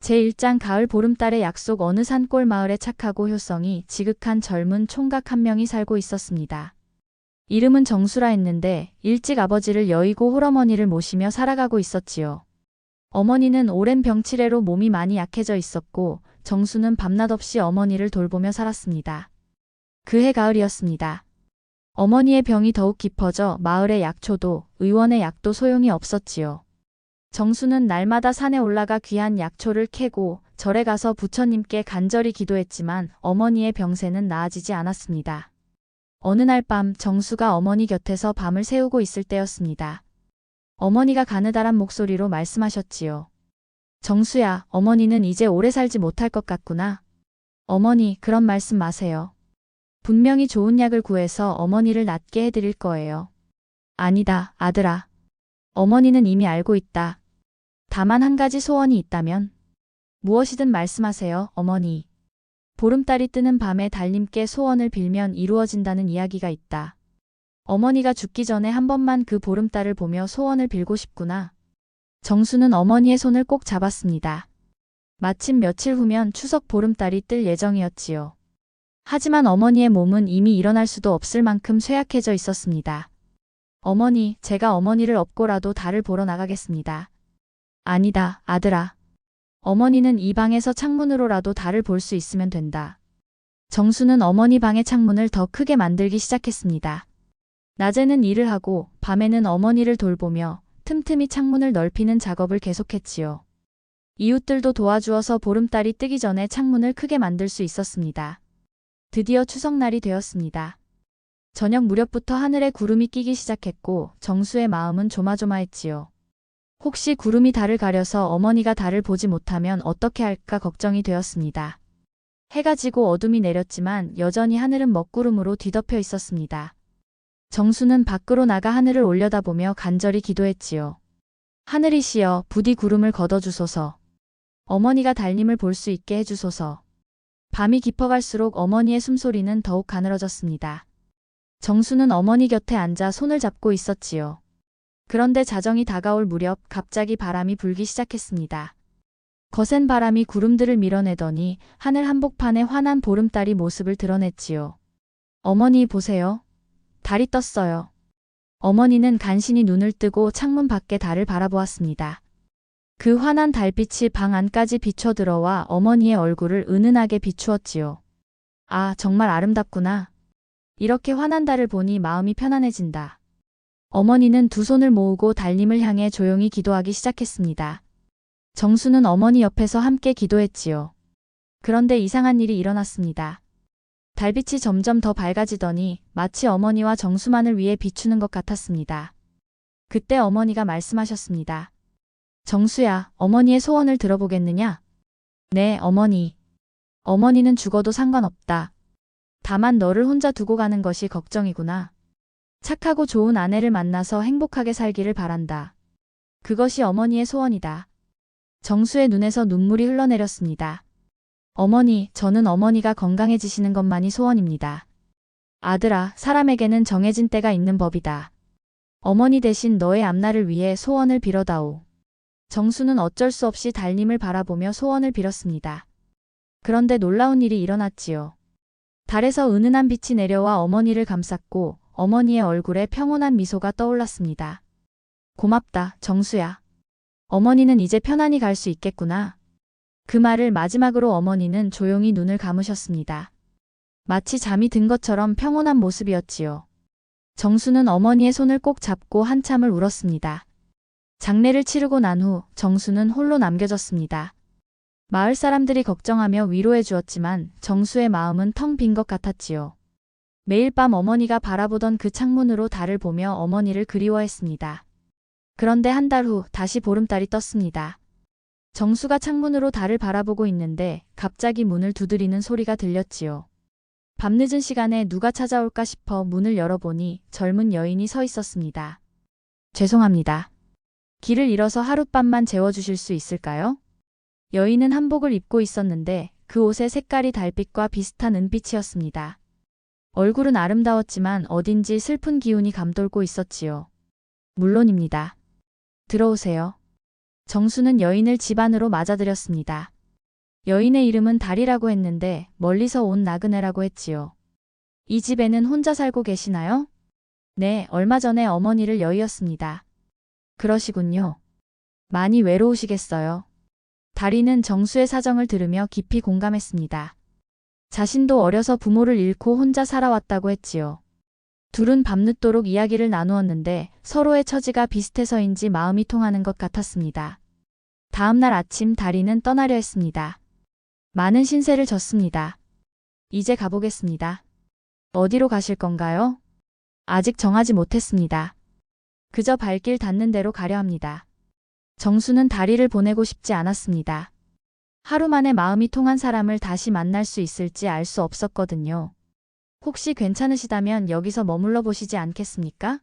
제1장 가을 보름달의 약속. 어느 산골 마을에 착하고 효성이 지극한 젊은 총각 한 명이 살고 있었습니다. 이름은 정수라 했는데 일찍 아버지를 여의고 홀어머니를 모시며 살아가고 있었지요. 어머니는 오랜 병치레로 몸이 많이 약해져 있었고 정수는 밤낮 없이 어머니를 돌보며 살았습니다. 그해 가을이었습니다. 어머니의 병이 더욱 깊어져 마을의 약초도 의원의 약도 소용이 없었지요. 정수는 날마다 산에 올라가 귀한 약초를 캐고 절에 가서 부처님께 간절히 기도했지만 어머니의 병세는 나아지지 않았습니다. 어느 날 밤 정수가 어머니 곁에서 밤을 새우고 있을 때였습니다. 어머니가 가느다란 목소리로 말씀하셨지요. 정수야, 어머니는 이제 오래 살지 못할 것 같구나. 어머니, 그런 말씀 마세요. 분명히 좋은 약을 구해서 어머니를 낫게 해드릴 거예요. 아니다, 아들아. 어머니는 이미 알고 있다. 다만 한 가지 소원이 있다면 무엇이든 말씀하세요, 어머니. 보름달이 뜨는 밤에 달님께 소원을 빌면 이루어진다는 이야기가 있다. 어머니가 죽기 전에 한 번만 그 보름달을 보며 소원을 빌고 싶구나. 정수는 어머니의 손을 꼭 잡았습니다. 마침 며칠 후면 추석 보름달이 뜰 예정이었지요. 하지만 어머니의 몸은 이미 일어날 수도 없을 만큼 쇠약해져 있었습니다. 어머니, 제가 어머니를 업고라도 달을 보러 나가겠습니다. 아니다, 아들아. 어머니는 이 방에서 창문으로라도 달을 볼 수 있으면 된다. 정수는 어머니 방의 창문을 더 크게 만들기 시작했습니다. 낮에는 일을 하고 밤에는 어머니를 돌보며 틈틈이 창문을 넓히는 작업을 계속했지요. 이웃들도 도와주어서 보름달이 뜨기 전에 창문을 크게 만들 수 있었습니다. 드디어 추석날이 되었습니다. 저녁 무렵부터 하늘에 구름이 끼기 시작했고 정수의 마음은 조마조마했지요. 혹시 구름이 달을 가려서 어머니가 달을 보지 못하면 어떻게 할까 걱정이 되었습니다. 해가 지고 어둠이 내렸지만 여전히 하늘은 먹구름으로 뒤덮여 있었습니다. 정수는 밖으로 나가 하늘을 올려다보며 간절히 기도했지요. 하늘이시여, 부디 구름을 걷어주소서. 어머니가 달님을 볼 수 있게 해주소서. 밤이 깊어갈수록 어머니의 숨소리는 더욱 가늘어졌습니다. 정수는 어머니 곁에 앉아 손을 잡고 있었지요. 그런데 자정이 다가올 무렵 갑자기 바람이 불기 시작했습니다. 거센 바람이 구름들을 밀어내더니 하늘 한복판에 환한 보름달이 모습을 드러냈지요. 어머니 보세요. 달이 떴어요. 어머니는 간신히 눈을 뜨고 창문 밖에 달을 바라보았습니다. 그 환한 달빛이 방 안까지 비춰들어와 어머니의 얼굴을 은은하게 비추었지요. 아, 정말 아름답구나. 이렇게 환한 달을 보니 마음이 편안해진다. 어머니는 두 손을 모으고 달님을 향해 조용히 기도하기 시작했습니다. 정수는 어머니 옆에서 함께 기도했지요. 그런데 이상한 일이 일어났습니다. 달빛이 점점 더 밝아지더니 마치 어머니와 정수만을 위해 비추는 것 같았습니다. 그때 어머니가 말씀하셨습니다. 정수야, 어머니의 소원을 들어보겠느냐? 네, 어머니. 어머니는 죽어도 상관없다. 다만 너를 혼자 두고 가는 것이 걱정이구나. 착하고 좋은 아내를 만나서 행복하게 살기를 바란다. 그것이 어머니의 소원이다. 정수의 눈에서 눈물이 흘러내렸습니다. 어머니, 저는 어머니가 건강해지시는 것만이 소원입니다. 아들아, 사람에게는 정해진 때가 있는 법이다. 어머니 대신 너의 앞날을 위해 소원을 빌어다오. 정수는 어쩔 수 없이 달님을 바라보며 소원을 빌었습니다. 그런데 놀라운 일이 일어났지요. 달에서 은은한 빛이 내려와 어머니를 감쌌고 어머니의 얼굴에 평온한 미소가 떠올랐습니다. 고맙다, 정수야. 어머니는 이제 편안히 갈 수 있겠구나. 그 말을 마지막으로 어머니는 조용히 눈을 감으셨습니다. 마치 잠이 든 것처럼 평온한 모습이었지요. 정수는 어머니의 손을 꼭 잡고 한참을 울었습니다. 장례를 치르고 난 후 정수는 홀로 남겨졌습니다. 마을 사람들이 걱정하며 위로해 주었지만 정수의 마음은 텅 빈 것 같았지요. 매일 밤 어머니가 바라보던 그 창문으로 달을 보며 어머니를 그리워했습니다. 그런데 한 달 후 다시 보름달이 떴습니다. 정수가 창문으로 달을 바라보고 있는데 갑자기 문을 두드리는 소리가 들렸지요. 밤늦은 시간에 누가 찾아올까 싶어 문을 열어보니 젊은 여인이 서 있었습니다. 죄송합니다. 길을 잃어서 하룻밤만 재워주실 수 있을까요? 여인은 한복을 입고 있었는데 그 옷의 색깔이 달빛과 비슷한 은빛이었습니다. 얼굴은 아름다웠지만 어딘지 슬픈 기운이 감돌고 있었지요. 물론입니다. 들어오세요. 정수는 여인을 집 안으로 맞아들였습니다. 여인의 이름은 달이라고 했는데 멀리서 온 나그네라고 했지요. 이 집에는 혼자 살고 계시나요? 네, 얼마 전에 어머니를 여의었습니다. 그러시군요. 많이 외로우시겠어요. 달이는 정수의 사정을 들으며 깊이 공감했습니다. 자신도 어려서 부모를 잃고 혼자 살아왔다고 했지요. 둘은 밤늦도록 이야기를 나누었는데 서로의 처지가 비슷해서인지 마음이 통하는 것 같았습니다. 다음 날 아침 달이는 떠나려 했습니다. 많은 신세를 졌습니다. 이제 가보겠습니다. 어디로 가실 건가요? 아직 정하지 못했습니다. 그저 발길 닿는 대로 가려 합니다. 정수는 달이를 보내고 싶지 않았습니다. 하루 만에 마음이 통한 사람을 다시 만날 수 있을지 알 수 없었거든요. 혹시 괜찮으시다면 여기서 머물러 보시지 않겠습니까?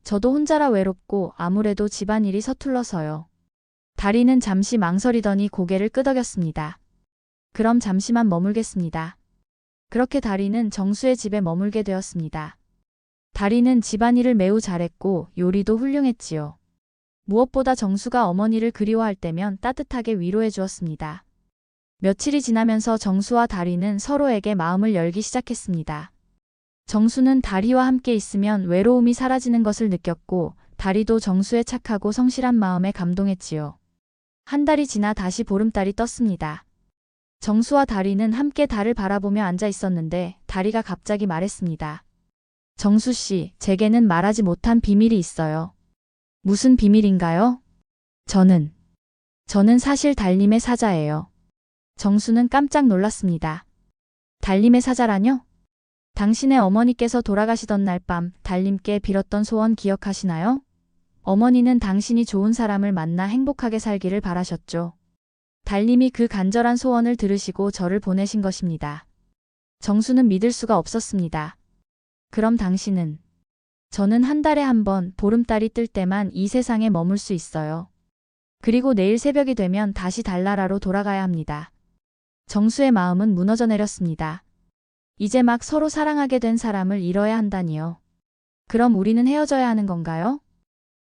저도 혼자라 외롭고 아무래도 집안일이 서툴러서요. 달이는 잠시 망설이더니 고개를 끄덕였습니다. 그럼 잠시만 머물겠습니다. 그렇게 달이는 정수의 집에 머물게 되었습니다. 달이는 집안일을 매우 잘했고 요리도 훌륭했지요. 무엇보다 정수가 어머니를 그리워할 때면 따뜻하게 위로해 주었습니다. 며칠이 지나면서 정수와 달이는 서로에게 마음을 열기 시작했습니다. 정수는 달이와 함께 있으면 외로움이 사라지는 것을 느꼈고 달이도 정수의 착하고 성실한 마음에 감동했지요. 한 달이 지나 다시 보름달이 떴습니다. 정수와 달이는 함께 달을 바라보며 앉아 있었는데 달이가 갑자기 말했습니다. 정수 씨, 제게는 말하지 못한 비밀이 있어요. 무슨 비밀인가요? 저는 사실 달님의 사자예요. 정수는 깜짝 놀랐습니다. 달님의 사자라뇨? 당신의 어머니께서 돌아가시던 날 밤 달님께 빌었던 소원 기억하시나요? 어머니는 당신이 좋은 사람을 만나 행복하게 살기를 바라셨죠. 달님이 그 간절한 소원을 들으시고 저를 보내신 것입니다. 정수는 믿을 수가 없었습니다. 그럼 당신은? 저는 한 달에 한 번 보름달이 뜰 때만 이 세상에 머물 수 있어요. 그리고 내일 새벽이 되면 다시 달나라로 돌아가야 합니다. 정수의 마음은 무너져 내렸습니다. 이제 막 서로 사랑하게 된 사람을 잃어야 한다니요. 그럼 우리는 헤어져야 하는 건가요?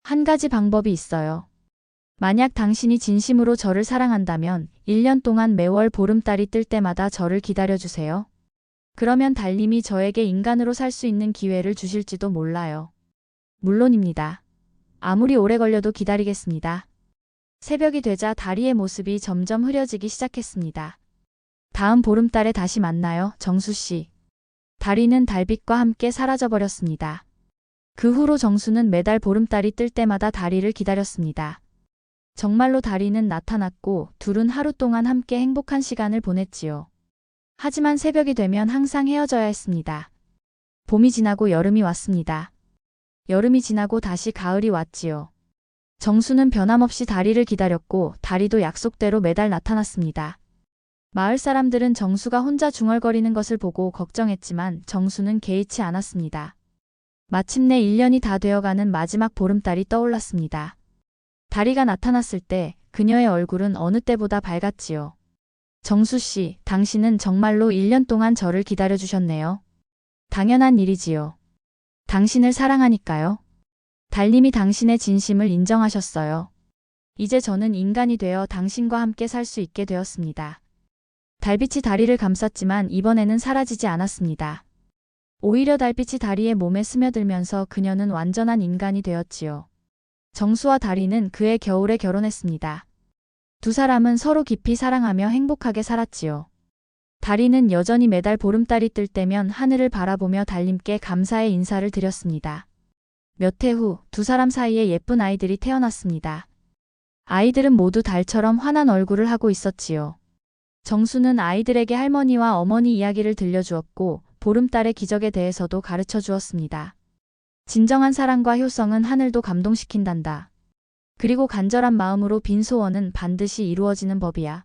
한 가지 방법이 있어요. 만약 당신이 진심으로 저를 사랑한다면 1년 동안 매월 보름달이 뜰 때마다 저를 기다려주세요. 그러면 달님이 저에게 인간으로 살 수 있는 기회를 주실지도 몰라요. 물론입니다. 아무리 오래 걸려도 기다리겠습니다. 새벽이 되자 달이의 모습이 점점 흐려지기 시작했습니다. 다음 보름달에 다시 만나요, 정수씨. 달이는 달빛과 함께 사라져버렸습니다. 그 후로 정수는 매달 보름달이 뜰 때마다 달이를 기다렸습니다. 정말로 달이는 나타났고 둘은 하루 동안 함께 행복한 시간을 보냈지요. 하지만 새벽이 되면 항상 헤어져야 했습니다. 봄이 지나고 여름이 왔습니다. 여름이 지나고 다시 가을이 왔지요. 정수는 변함없이 달이를 기다렸고 달이도 약속대로 매달 나타났습니다. 마을 사람들은 정수가 혼자 중얼거리는 것을 보고 걱정했지만 정수는 개의치 않았습니다. 마침내 1년이 다 되어가는 마지막 보름달이 떠올랐습니다. 달이가 나타났을 때 그녀의 얼굴은 어느 때보다 밝았지요. 정수 씨, 당신은 정말로 1년 동안 저를 기다려주셨네요. 당연한 일이지요. 당신을 사랑하니까요. 달님이 당신의 진심을 인정하셨어요. 이제 저는 인간이 되어 당신과 함께 살 수 있게 되었습니다. 달빛이 다리를 감쌌지만 이번에는 사라지지 않았습니다. 오히려 달빛이 다리의 몸에 스며들면서 그녀는 완전한 인간이 되었지요. 정수와 달이는 그해 겨울에 결혼했습니다. 두 사람은 서로 깊이 사랑하며 행복하게 살았지요. 달이는 여전히 매달 보름달이 뜰 때면 하늘을 바라보며 달님께 감사의 인사를 드렸습니다. 몇 해 후 두 사람 사이에 예쁜 아이들이 태어났습니다. 아이들은 모두 달처럼 환한 얼굴을 하고 있었지요. 정수는 아이들에게 할머니와 어머니 이야기를 들려주었고 보름달의 기적에 대해서도 가르쳐 주었습니다. 진정한 사랑과 효성은 하늘도 감동시킨단다. 그리고 간절한 마음으로 빈 소원은 반드시 이루어지는 법이야.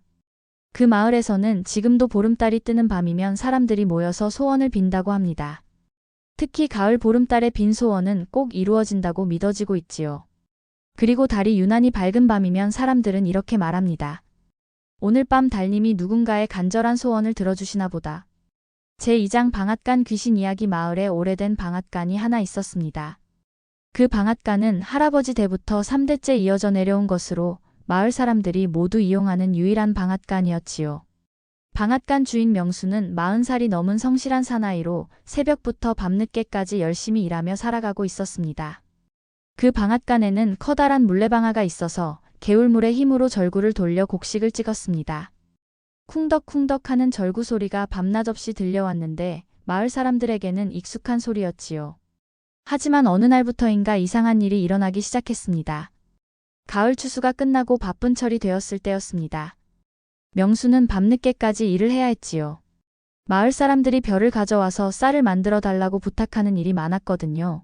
그 마을에서는 지금도 보름달이 뜨는 밤이면 사람들이 모여서 소원을 빈다고 합니다. 특히 가을 보름달의 빈 소원은 꼭 이루어진다고 믿어지고 있지요. 그리고 달이 유난히 밝은 밤이면 사람들은 이렇게 말합니다. 오늘 밤 달님이 누군가의 간절한 소원을 들어주시나 보다. 제2장 방앗간 귀신 이야기. 마을에 오래된 방앗간이 하나 있었습니다. 그 방앗간은 할아버지 때부터 3대째 이어져 내려온 것으로 마을 사람들이 모두 이용하는 유일한 방앗간이었지요. 방앗간 주인 명수는 40살이 넘은 성실한 사나이로 새벽부터 밤늦게까지 열심히 일하며 살아가고 있었습니다. 그 방앗간에는 커다란 물레방아가 있어서 개울물의 힘으로 절구를 돌려 곡식을 찍었습니다. 쿵덕쿵덕 하는 절구 소리가 밤낮 없이 들려왔는데 마을 사람들에게는 익숙한 소리였지요. 하지만 어느 날부터인가 이상한 일이 일어나기 시작했습니다. 가을 추수가 끝나고 바쁜 철이 되었을 때였습니다. 명수는 밤늦게까지 일을 해야 했지요. 마을 사람들이 벼를 가져와서 쌀을 만들어 달라고 부탁하는 일이 많았거든요.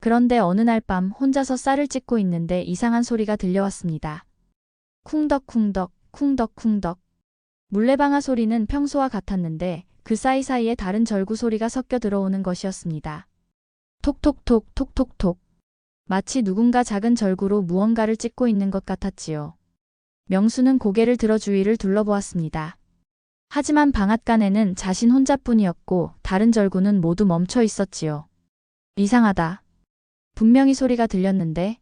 그런데 어느 날 밤 혼자서 쌀을 찢고 있는데 이상한 소리가 들려왔습니다. 쿵덕쿵덕, 쿵덕쿵덕. 물레방아 소리는 평소와 같았는데 그 사이사이에 다른 절구 소리가 섞여 들어오는 것이었습니다. 톡톡톡, 톡톡톡. 마치 누군가 작은 절구로 무언가를 찢고 있는 것 같았지요. 명수는 고개를 들어 주위를 둘러보았습니다. 하지만 방앗간에는 자신 혼자뿐이었고 다른 절구는 모두 멈춰 있었지요. 이상하다. 분명히 소리가 들렸는데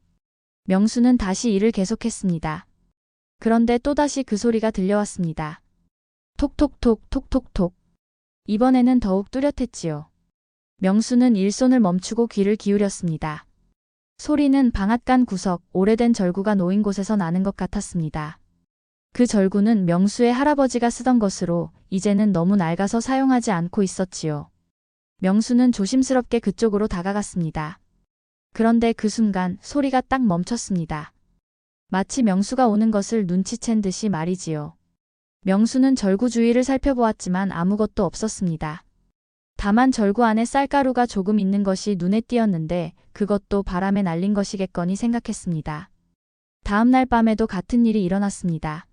명수는 다시 일을 계속했습니다. 그런데 또다시 그 소리가 들려왔습니다. 톡톡톡 톡톡톡. 이번에는 더욱 뚜렷했지요. 명수는 일손을 멈추고 귀를 기울였습니다. 소리는 방앗간 구석 오래된 절구가 놓인 곳에서 나는 것 같았습니다. 그 절구는 명수의 할아버지가 쓰던 것으로 이제는 너무 낡아서 사용하지 않고 있었지요. 명수는 조심스럽게 그쪽으로 다가갔습니다. 그런데 그 순간 소리가 딱 멈췄습니다. 마치 명수가 오는 것을 눈치챈 듯이 말이지요. 명수는 절구 주위를 살펴보았지만 아무것도 없었습니다. 다만 절구 안에 쌀가루가 조금 있는 것이 눈에 띄었는데 그것도 바람에 날린 것이겠거니 생각했습니다. 다음 날 밤에도 같은 일이 일어났습니다.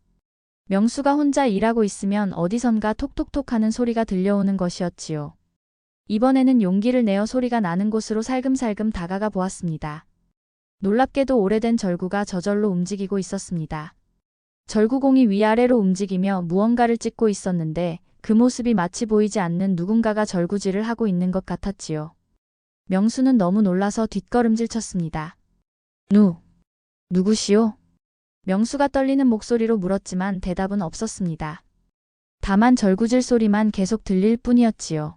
명수가 혼자 일하고 있으면 어디선가 톡톡톡 하는 소리가 들려오는 것이었지요. 이번에는 용기를 내어 소리가 나는 곳으로 살금살금 다가가 보았습니다. 놀랍게도 오래된 절구가 저절로 움직이고 있었습니다. 절구공이 위아래로 움직이며 무언가를 찢고 있었는데 그 모습이 마치 보이지 않는 누군가가 절구질을 하고 있는 것 같았지요. 명수는 너무 놀라서 뒷걸음질 쳤습니다. 누구시오? 명수가 떨리는 목소리로 물었지만 대답은 없었습니다. 다만 절구질 소리만 계속 들릴 뿐이었지요.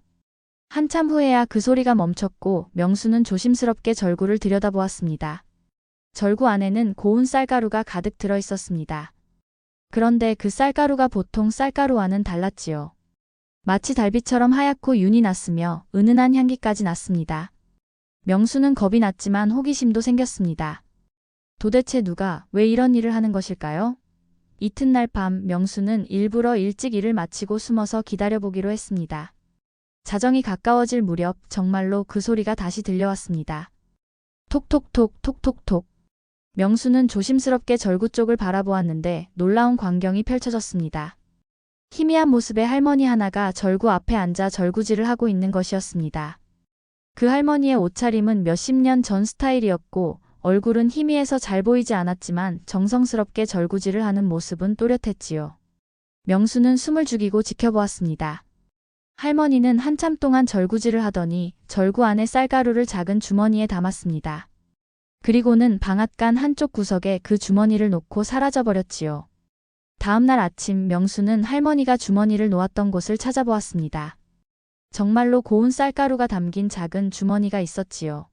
한참 후에야 그 소리가 멈췄고 명수는 조심스럽게 절구를 들여다보았습니다. 절구 안에는 고운 쌀가루가 가득 들어 있었습니다. 그런데 그 쌀가루가 보통 쌀가루와는 달랐지요. 마치 달빛처럼 하얗고 윤이 났으며 은은한 향기까지 났습니다. 명수는 겁이 났지만 호기심도 생겼습니다. 도대체 누가 왜 이런 일을 하는 것일까요? 이튿날 밤 명수는 일부러 일찍 일을 마치고 숨어서 기다려보기로 했습니다. 자정이 가까워질 무렵 정말로 그 소리가 다시 들려왔습니다. 톡톡톡 톡톡톡. 명수는 조심스럽게 절구 쪽을 바라보았는데 놀라운 광경이 펼쳐졌습니다. 희미한 모습의 할머니 하나가 절구 앞에 앉아 절구질을 하고 있는 것이었습니다. 그 할머니의 옷차림은 몇십 년 전 스타일이었고 얼굴은 희미해서 잘 보이지 않았지만 정성스럽게 절구질을 하는 모습은 또렷했지요. 명수는 숨을 죽이고 지켜보았습니다. 할머니는 한참 동안 절구질을 하더니 절구 안에 쌀가루를 작은 주머니에 담았습니다. 그리고는 방앗간 한쪽 구석에 그 주머니를 놓고 사라져버렸지요. 다음 날 아침 명수는 할머니가 주머니를 놓았던 곳을 찾아보았습니다. 정말로 고운 쌀가루가 담긴 작은 주머니가 있었지요.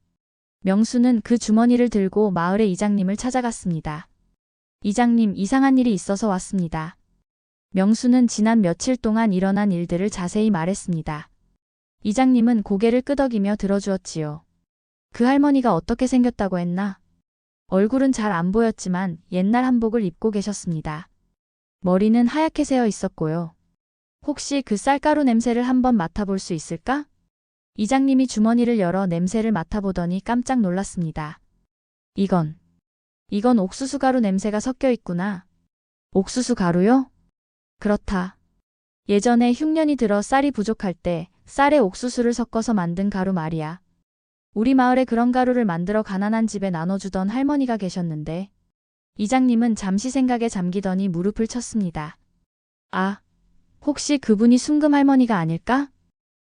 명수는 그 주머니를 들고 마을의 이장님을 찾아갔습니다. 이장님, 이상한 일이 있어서 왔습니다. 명수는 지난 며칠 동안 일어난 일들을 자세히 말했습니다. 이장님은 고개를 끄덕이며 들어주었지요. 그 할머니가 어떻게 생겼다고 했나? 얼굴은 잘 안 보였지만 옛날 한복을 입고 계셨습니다. 머리는 하얗게 새어 있었고요. 혹시 그 쌀가루 냄새를 한번 맡아볼 수 있을까? 이장님이 주머니를 열어 냄새를 맡아보더니 깜짝 놀랐습니다. 이건 옥수수 가루 냄새가 섞여 있구나. 옥수수 가루요? 그렇다. 예전에 흉년이 들어 쌀이 부족할 때 쌀에 옥수수를 섞어서 만든 가루 말이야. 우리 마을에 그런 가루를 만들어 가난한 집에 나눠주던 할머니가 계셨는데 이장님은 잠시 생각에 잠기더니 무릎을 쳤습니다. 아, 혹시 그분이 순금 할머니가 아닐까?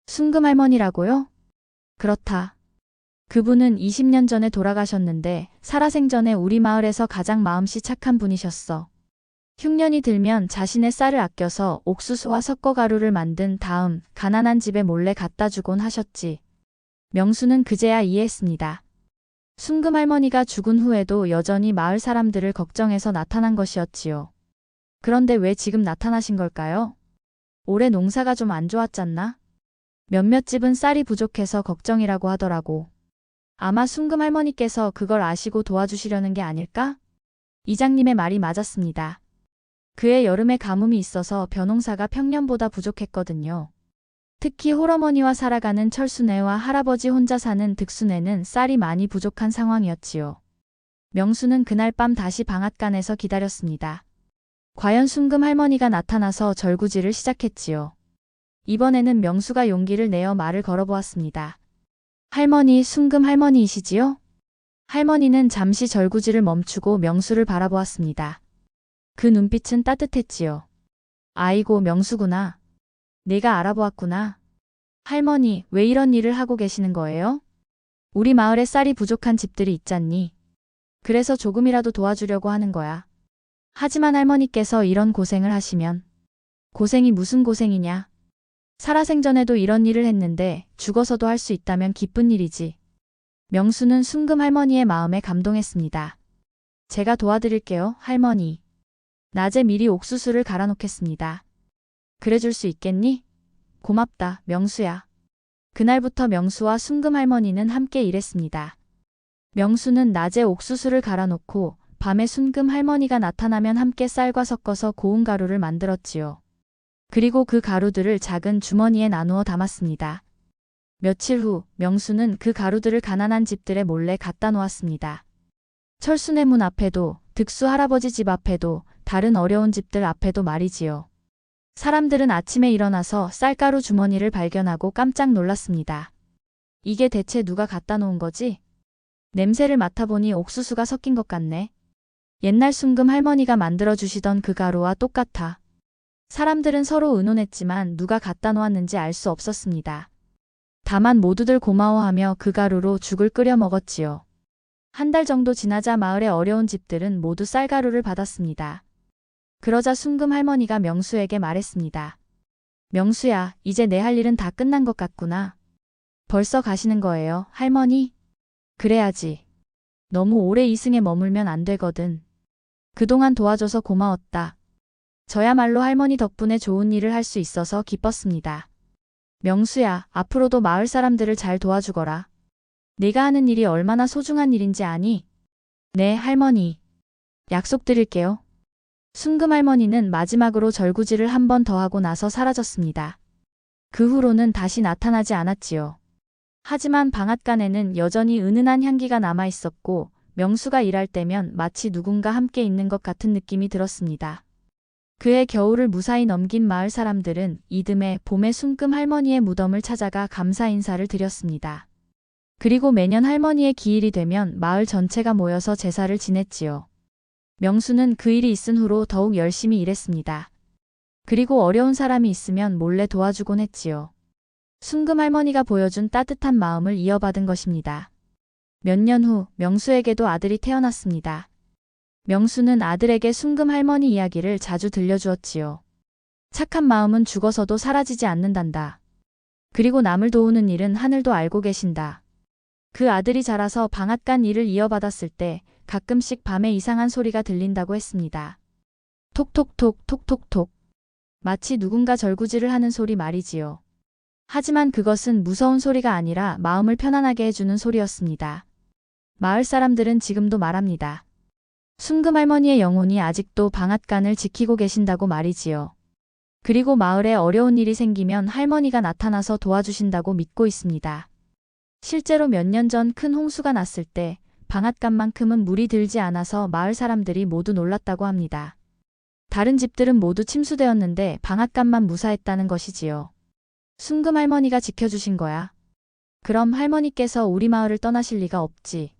순금 할머니라고요? 그렇다. 그분은 20년 전에 돌아가셨는데 살아생전에 우리 마을에서 가장 마음씨 착한 분이셨어. 흉년이 들면 자신의 쌀을 아껴서 옥수수와 섞어 가루를 만든 다음 가난한 집에 몰래 갖다 주곤 하셨지. 명수는 그제야 이해했습니다. 순금 할머니가 죽은 후에도 여전히 마을 사람들을 걱정해서 나타난 것이었지요. 그런데 왜 지금 나타나신 걸까요? 올해 농사가 좀 안 좋았잖나? 몇몇 집은 쌀이 부족해서 걱정이라고 하더라고. 아마 순금 할머니께서 그걸 아시고 도와주시려는 게 아닐까? 이장님의 말이 맞았습니다. 그해 여름에 가뭄이 있어서 벼농사가 평년보다 부족했거든요. 특히 홀어머니와 살아가는 철순애와 할아버지 혼자 사는 득순애는 쌀이 많이 부족한 상황이었지요. 명수는 그날 밤 다시 방앗간에서 기다렸습니다. 과연 순금 할머니가 나타나서 절구지를 시작했지요. 이번에는 명수가 용기를 내어 말을 걸어보았습니다. 할머니, 순금 할머니이시지요? 할머니는 잠시 절구지를 멈추고 명수를 바라보았습니다. 그 눈빛은 따뜻했지요. 아이고, 명수구나. 내가 알아보았구나. 할머니, 왜 이런 일을 하고 계시는 거예요? 우리 마을에 쌀이 부족한 집들이 있잖니. 그래서 조금이라도 도와주려고 하는 거야. 하지만 할머니께서 이런 고생을 하시면. 고생이 무슨 고생이냐? 살아생전에도 이런 일을 했는데 죽어서도 할 수 있다면 기쁜 일이지. 명수는 순금 할머니의 마음에 감동했습니다. 제가 도와드릴게요, 할머니. 낮에 미리 옥수수를 갈아 놓겠습니다. 그래줄 수 있겠니? 고맙다, 명수야. 그날부터 명수와 순금 할머니는 함께 일했습니다. 명수는 낮에 옥수수를 갈아 놓고 밤에 순금 할머니가 나타나면 함께 쌀과 섞어서 고운 가루를 만들었지요. 그리고 그 가루들을 작은 주머니에 나누어 담았습니다. 며칠 후 명수는 그 가루들을 가난한 집들에 몰래 갖다 놓았습니다. 철순의 문 앞에도, 득수 할아버지 집 앞에도, 다른 어려운 집들 앞에도 말이지요. 사람들은 아침에 일어나서 쌀가루 주머니를 발견하고 깜짝 놀랐습니다. 이게 대체 누가 갖다 놓은 거지? 냄새를 맡아보니 옥수수가 섞인 것 같네. 옛날 순금 할머니가 만들어주시던 그 가루와 똑같아. 사람들은 서로 의논했지만 누가 갖다 놓았는지 알 수 없었습니다. 다만 모두들 고마워하며 그 가루로 죽을 끓여 먹었지요. 한 달 정도 지나자 마을의 어려운 집들은 모두 쌀가루를 받았습니다. 그러자 순금 할머니가 명수에게 말했습니다. 명수야, 이제 내 할 일은 다 끝난 것 같구나. 벌써 가시는 거예요, 할머니? 그래야지. 너무 오래 이승에 머물면 안 되거든. 그동안 도와줘서 고마웠다. 저야말로 할머니 덕분에 좋은 일을 할 수 있어서 기뻤습니다. 명수야, 앞으로도 마을 사람들을 잘 도와주거라. 네가 하는 일이 얼마나 소중한 일인지 아니? 네, 할머니. 약속드릴게요. 순금 할머니는 마지막으로 절구지를 한 번 더 하고 나서 사라졌습니다. 그 후로는 다시 나타나지 않았지요. 하지만 방앗간에는 여전히 은은한 향기가 남아 있었고 명수가 일할 때면 마치 누군가 함께 있는 것 같은 느낌이 들었습니다. 그해 겨울을 무사히 넘긴 마을 사람들은 이듬해 봄에 순금 할머니의 무덤을 찾아가 감사 인사를 드렸습니다. 그리고 매년 할머니의 기일이 되면 마을 전체가 모여서 제사를 지냈지요. 명수는 그 일이 있은 후로 더욱 열심히 일했습니다. 그리고 어려운 사람이 있으면 몰래 도와주곤 했지요. 순금 할머니가 보여준 따뜻한 마음을 이어받은 것입니다. 몇 년 후 명수에게도 아들이 태어났습니다. 명수는 아들에게 순금 할머니 이야기를 자주 들려주었지요. 착한 마음은 죽어서도 사라지지 않는단다. 그리고 남을 도우는 일은 하늘도 알고 계신다. 그 아들이 자라서 방앗간 일을 이어받았을 때 가끔씩 밤에 이상한 소리가 들린다고 했습니다. 톡톡톡 톡톡톡. 마치 누군가 절구지를 하는 소리 말이지요. 하지만 그것은 무서운 소리가 아니라 마음을 편안하게 해주는 소리였습니다. 마을 사람들은 지금도 말합니다. 순금 할머니의 영혼이 아직도 방앗간을 지키고 계신다고 말이지요. 그리고 마을에 어려운 일이 생기면 할머니가 나타나서 도와주신다고 믿고 있습니다. 실제로 몇 년 전 큰 홍수가 났을 때 방앗간만큼은 물이 들지 않아서 마을 사람들이 모두 놀랐다고 합니다. 다른 집들은 모두 침수되었는데 방앗간만 무사했다는 것이지요. 순금 할머니가 지켜주신 거야. 그럼 할머니께서 우리 마을을 떠나실 리가 없지.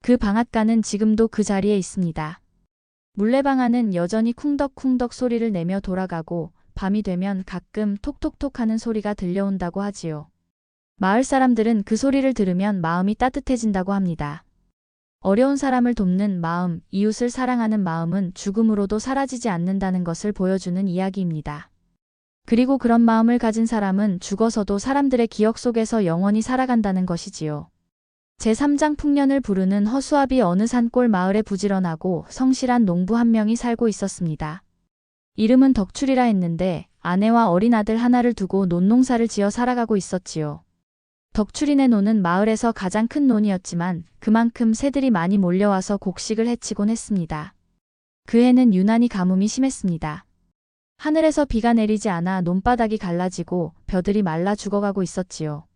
그 방앗간은 지금도 그 자리에 있습니다. 물레방아는 여전히 쿵덕쿵덕 소리를 내며 돌아가고 밤이 되면 가끔 톡톡톡 하는 소리가 들려온다고 하지요. 마을 사람들은 그 소리를 들으면 마음이 따뜻해진다고 합니다. 어려운 사람을 돕는 마음, 이웃을 사랑하는 마음은 죽음으로도 사라지지 않는다는 것을 보여주는 이야기입니다. 그리고 그런 마음을 가진 사람은 죽어서도 사람들의 기억 속에서 영원히 살아간다는 것이지요. 제3장 풍년을 부르는 허수아비 어느 산골 마을에 부지런하고 성실한 농부 한 명이 살고 있었습니다. 이름은 덕출이라 했는데 아내와 어린 아들 하나를 두고 논농사를 지어 살아가고 있었지요. 덕출이네 논은 마을에서 가장 큰 논이었지만 그만큼 새들이 많이 몰려와서 곡식을 해치곤 했습니다. 그 해는 유난히 가뭄이 심했습니다. 하늘에서 비가 내리지 않아 논바닥이 갈라지고 벼들이 말라 죽어가고 있었지요.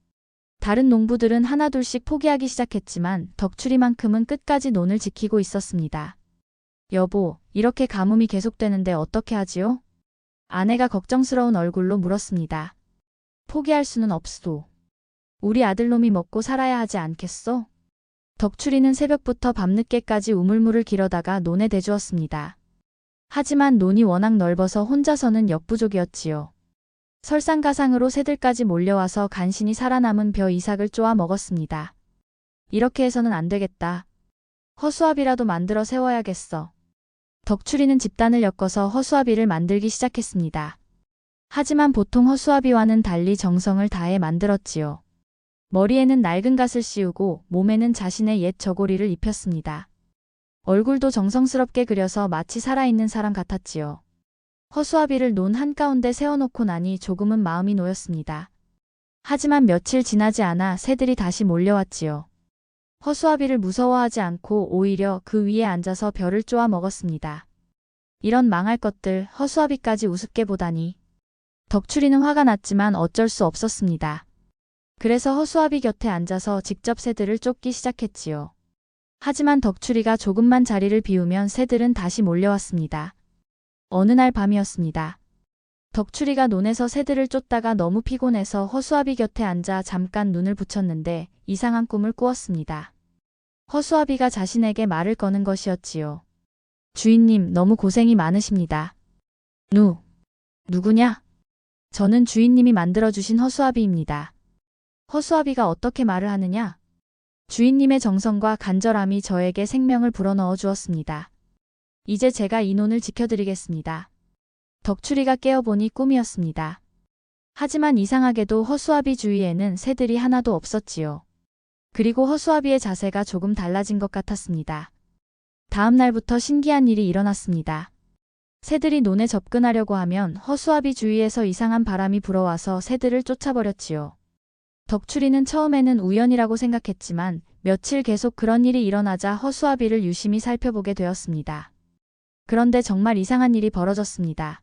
다른 농부들은 하나둘씩 포기하기 시작했지만 덕출이만큼은 끝까지 논을 지키고 있었습니다. 여보, 이렇게 가뭄이 계속되는데 어떻게 하지요? 아내가 걱정스러운 얼굴로 물었습니다. 포기할 수는 없소. 우리 아들놈이 먹고 살아야 하지 않겠소? 덕출이는 새벽부터 밤늦게까지 우물물을 길어다가 논에 대주었습니다. 하지만 논이 워낙 넓어서 혼자서는 역부족이었지요. 설상가상으로 새들까지 몰려와서 간신히 살아남은 벼 이삭을 쪼아 먹었습니다. 이렇게 해서는 안 되겠다. 허수아비라도 만들어 세워야겠어. 덕출이는 집단을 엮어서 허수아비를 만들기 시작했습니다. 하지만 보통 허수아비와는 달리 정성을 다해 만들었지요. 머리에는 낡은 갓을 씌우고 몸에는 자신의 옛 저고리를 입혔습니다. 얼굴도 정성스럽게 그려서 마치 살아있는 사람 같았지요. 허수아비를 논 한가운데 세워놓고 나니 조금은 마음이 놓였습니다. 하지만 며칠 지나지 않아 새들이 다시 몰려왔지요. 허수아비를 무서워하지 않고 오히려 그 위에 앉아서 벼를 쪼아 먹었습니다. 이런 망할 것들, 허수아비까지 우습게 보다니. 덕출이는 화가 났지만 어쩔 수 없었습니다. 그래서 허수아비 곁에 앉아서 직접 새들을 쫓기 시작했지요. 하지만 덕출이가 조금만 자리를 비우면 새들은 다시 몰려왔습니다. 어느 날 밤이었습니다. 덕출이가 논에서 새들을 쫓다가 너무 피곤해서 허수아비 곁에 앉아 잠깐 눈을 붙였는데 이상한 꿈을 꾸었습니다. 허수아비가 자신에게 말을 거는 것이었지요. 주인님, 너무 고생이 많으십니다. 누구냐? 저는 주인님이 만들어주신 허수아비입니다. 허수아비가 어떻게 말을 하느냐? 주인님의 정성과 간절함이 저에게 생명을 불어넣어 주었습니다. 이제 제가 이 논을 지켜드리겠습니다. 덕출이가 깨어보니 꿈이었습니다. 하지만 이상하게도 허수아비 주위에는 새들이 하나도 없었지요. 그리고 허수아비의 자세가 조금 달라진 것 같았습니다. 다음 날부터 신기한 일이 일어났습니다. 새들이 논에 접근하려고 하면 허수아비 주위에서 이상한 바람이 불어와서 새들을 쫓아버렸지요. 덕출이는 처음에는 우연이라고 생각했지만 며칠 계속 그런 일이 일어나자 허수아비를 유심히 살펴보게 되었습니다. 그런데 정말 이상한 일이 벌어졌습니다.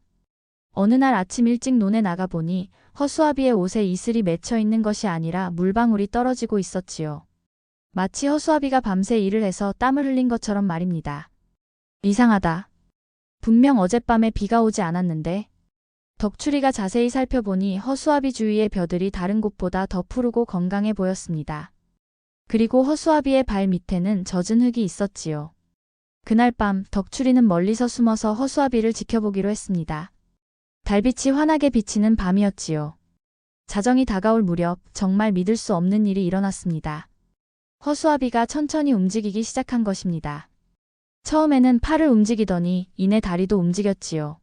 어느 날 아침 일찍 논에 나가보니 허수아비의 옷에 이슬이 맺혀 있는 것이 아니라 물방울이 떨어지고 있었지요. 마치 허수아비가 밤새 일을 해서 땀을 흘린 것처럼 말입니다. 이상하다. 분명 어젯밤에 비가 오지 않았는데. 덕출이가 자세히 살펴보니 허수아비 주위의 벼들이 다른 곳보다 더 푸르고 건강해 보였습니다. 그리고 허수아비의 발 밑에는 젖은 흙이 있었지요. 그날 밤 덕출이는 멀리서 숨어서 허수아비를 지켜보기로 했습니다. 달빛이 환하게 비치는 밤이었지요. 자정이 다가올 무렵 정말 믿을 수 없는 일이 일어났습니다. 허수아비가 천천히 움직이기 시작한 것입니다. 처음에는 팔을 움직이더니 이내 다리도 움직였지요.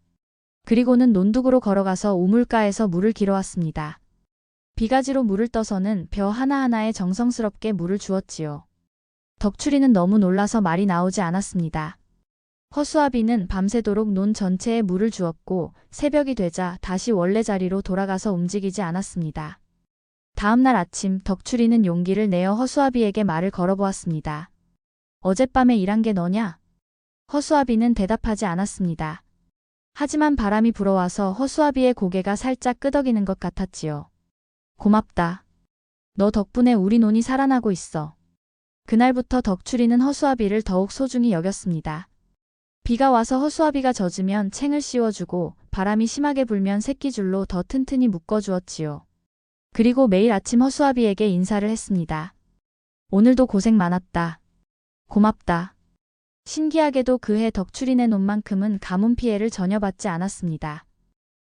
그리고는 논둑으로 걸어가서 우물가에서 물을 길어왔습니다. 비가지로 물을 떠서는 벼 하나하나에 정성스럽게 물을 주었지요. 덕출이는 너무 놀라서 말이 나오지 않았습니다. 허수아비는 밤새도록 논 전체에 물을 주었고 새벽이 되자 다시 원래 자리로 돌아가서 움직이지 않았습니다. 다음 날 아침 덕출이는 용기를 내어 허수아비에게 말을 걸어보았습니다. 어젯밤에 일한 게 너냐? 허수아비는 대답하지 않았습니다. 하지만 바람이 불어와서 허수아비의 고개가 살짝 끄덕이는 것 같았지요. 고맙다. 너 덕분에 우리 논이 살아나고 있어. 그날부터 덕출이는 허수아비를 더욱 소중히 여겼습니다. 비가 와서 허수아비가 젖으면 챙을 씌워주고 바람이 심하게 불면 새끼줄로 더 튼튼히 묶어주었지요. 그리고 매일 아침 허수아비에게 인사를 했습니다. 오늘도 고생 많았다. 고맙다. 신기하게도 그해 덕출이네 논만큼은 가뭄 피해를 전혀 받지 않았습니다.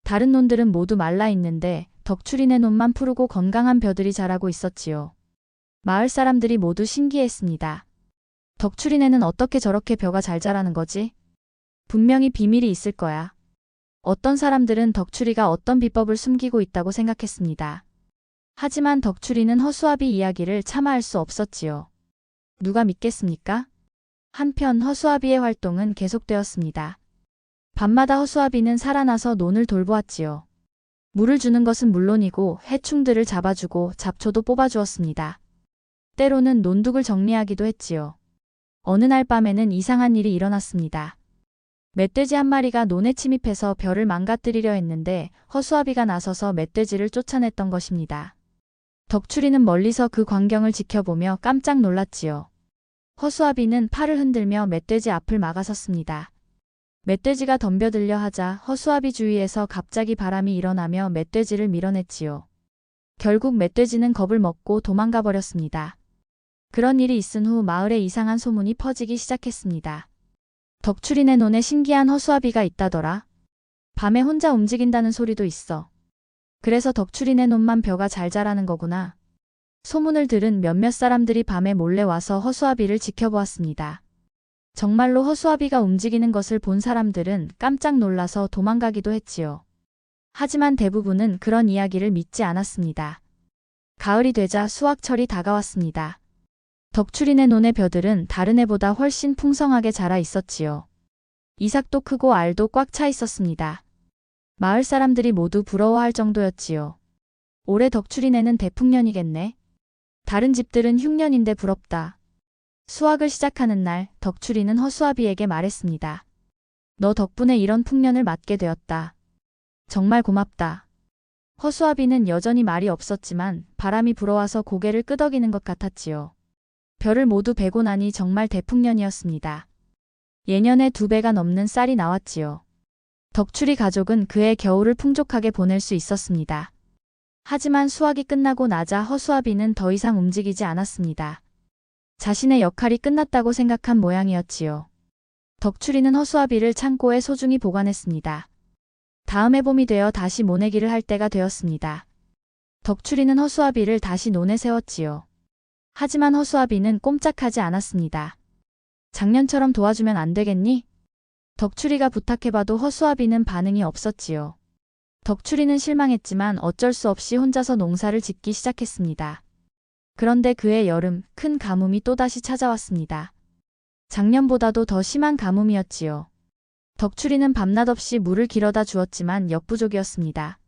다른 논들은 모두 말라 있는데 덕출이네 논만 푸르고 건강한 벼들이 자라고 있었지요. 마을 사람들이 모두 신기했습니다. 덕출이네는 어떻게 저렇게 벼가 잘 자라는 거지? 분명히 비밀이 있을 거야. 어떤 사람들은 덕출이가 어떤 비법을 숨기고 있다고 생각했습니다. 하지만 덕출이는 허수아비 이야기를 차마 할 수 없었지요. 누가 믿겠습니까? 한편 허수아비의 활동은 계속되었습니다. 밤마다 허수아비는 살아나서 논을 돌보았지요. 물을 주는 것은 물론이고 해충들을 잡아주고 잡초도 뽑아주었습니다. 때로는 논둑을 정리하기도 했지요. 어느 날 밤에는 이상한 일이 일어났습니다. 멧돼지 한 마리가 논에 침입해서 벼를 망가뜨리려 했는데 허수아비가 나서서 멧돼지를 쫓아냈던 것입니다. 덕출이는 멀리서 그 광경을 지켜보며 깜짝 놀랐지요. 허수아비는 팔을 흔들며 멧돼지 앞을 막아섰습니다. 멧돼지가 덤벼들려 하자 허수아비 주위에서 갑자기 바람이 일어나며 멧돼지를 밀어냈지요. 결국 멧돼지는 겁을 먹고 도망가 버렸습니다. 그런 일이 있은 후 마을에 이상한 소문이 퍼지기 시작했습니다. 덕출이네 논에 신기한 허수아비가 있다더라. 밤에 혼자 움직인다는 소리도 있어. 그래서 덕출이네 논만 벼가 잘 자라는 거구나. 소문을 들은 몇몇 사람들이 밤에 몰래 와서 허수아비를 지켜보았습니다. 정말로 허수아비가 움직이는 것을 본 사람들은 깜짝 놀라서 도망가기도 했지요. 하지만 대부분은 그런 이야기를 믿지 않았습니다. 가을이 되자 수확철이 다가왔습니다. 덕출이네 논의 벼들은 다른 해보다 훨씬 풍성하게 자라 있었지요. 이삭도 크고 알도 꽉 차 있었습니다. 마을 사람들이 모두 부러워할 정도였지요. 올해 덕출이네는 대풍년이겠네. 다른 집들은 흉년인데 부럽다. 수확을 시작하는 날 덕출이는 허수아비에게 말했습니다. 너 덕분에 이런 풍년을 맞게 되었다. 정말 고맙다. 허수아비는 여전히 말이 없었지만 바람이 불어와서 고개를 끄덕이는 것 같았지요. 벼를 모두 베고 나니 정말 대풍년이었습니다. 예년에 2배가 넘는 쌀이 나왔지요. 덕출이 가족은 그해 겨울을 풍족하게 보낼 수 있었습니다. 하지만 수확이 끝나고 나자 허수아비는 더 이상 움직이지 않았습니다. 자신의 역할이 끝났다고 생각한 모양이었지요. 덕출이는 허수아비를 창고에 소중히 보관했습니다. 다음 해 봄이 되어 다시 모내기를 할 때가 되었습니다. 덕출이는 허수아비를 다시 논에 세웠지요. 하지만 허수아비는 꼼짝하지 않았습니다. 작년처럼 도와주면 안 되겠니? 덕출이가 부탁해봐도 허수아비는 반응이 없었지요. 덕출이는 실망했지만 어쩔 수 없이 혼자서 농사를 짓기 시작했습니다. 그런데 그해 여름 큰 가뭄이 또다시 찾아왔습니다. 작년보다도 더 심한 가뭄이었지요. 덕출이는 밤낮 없이 물을 길어다 주었지만 역부족이었습니다.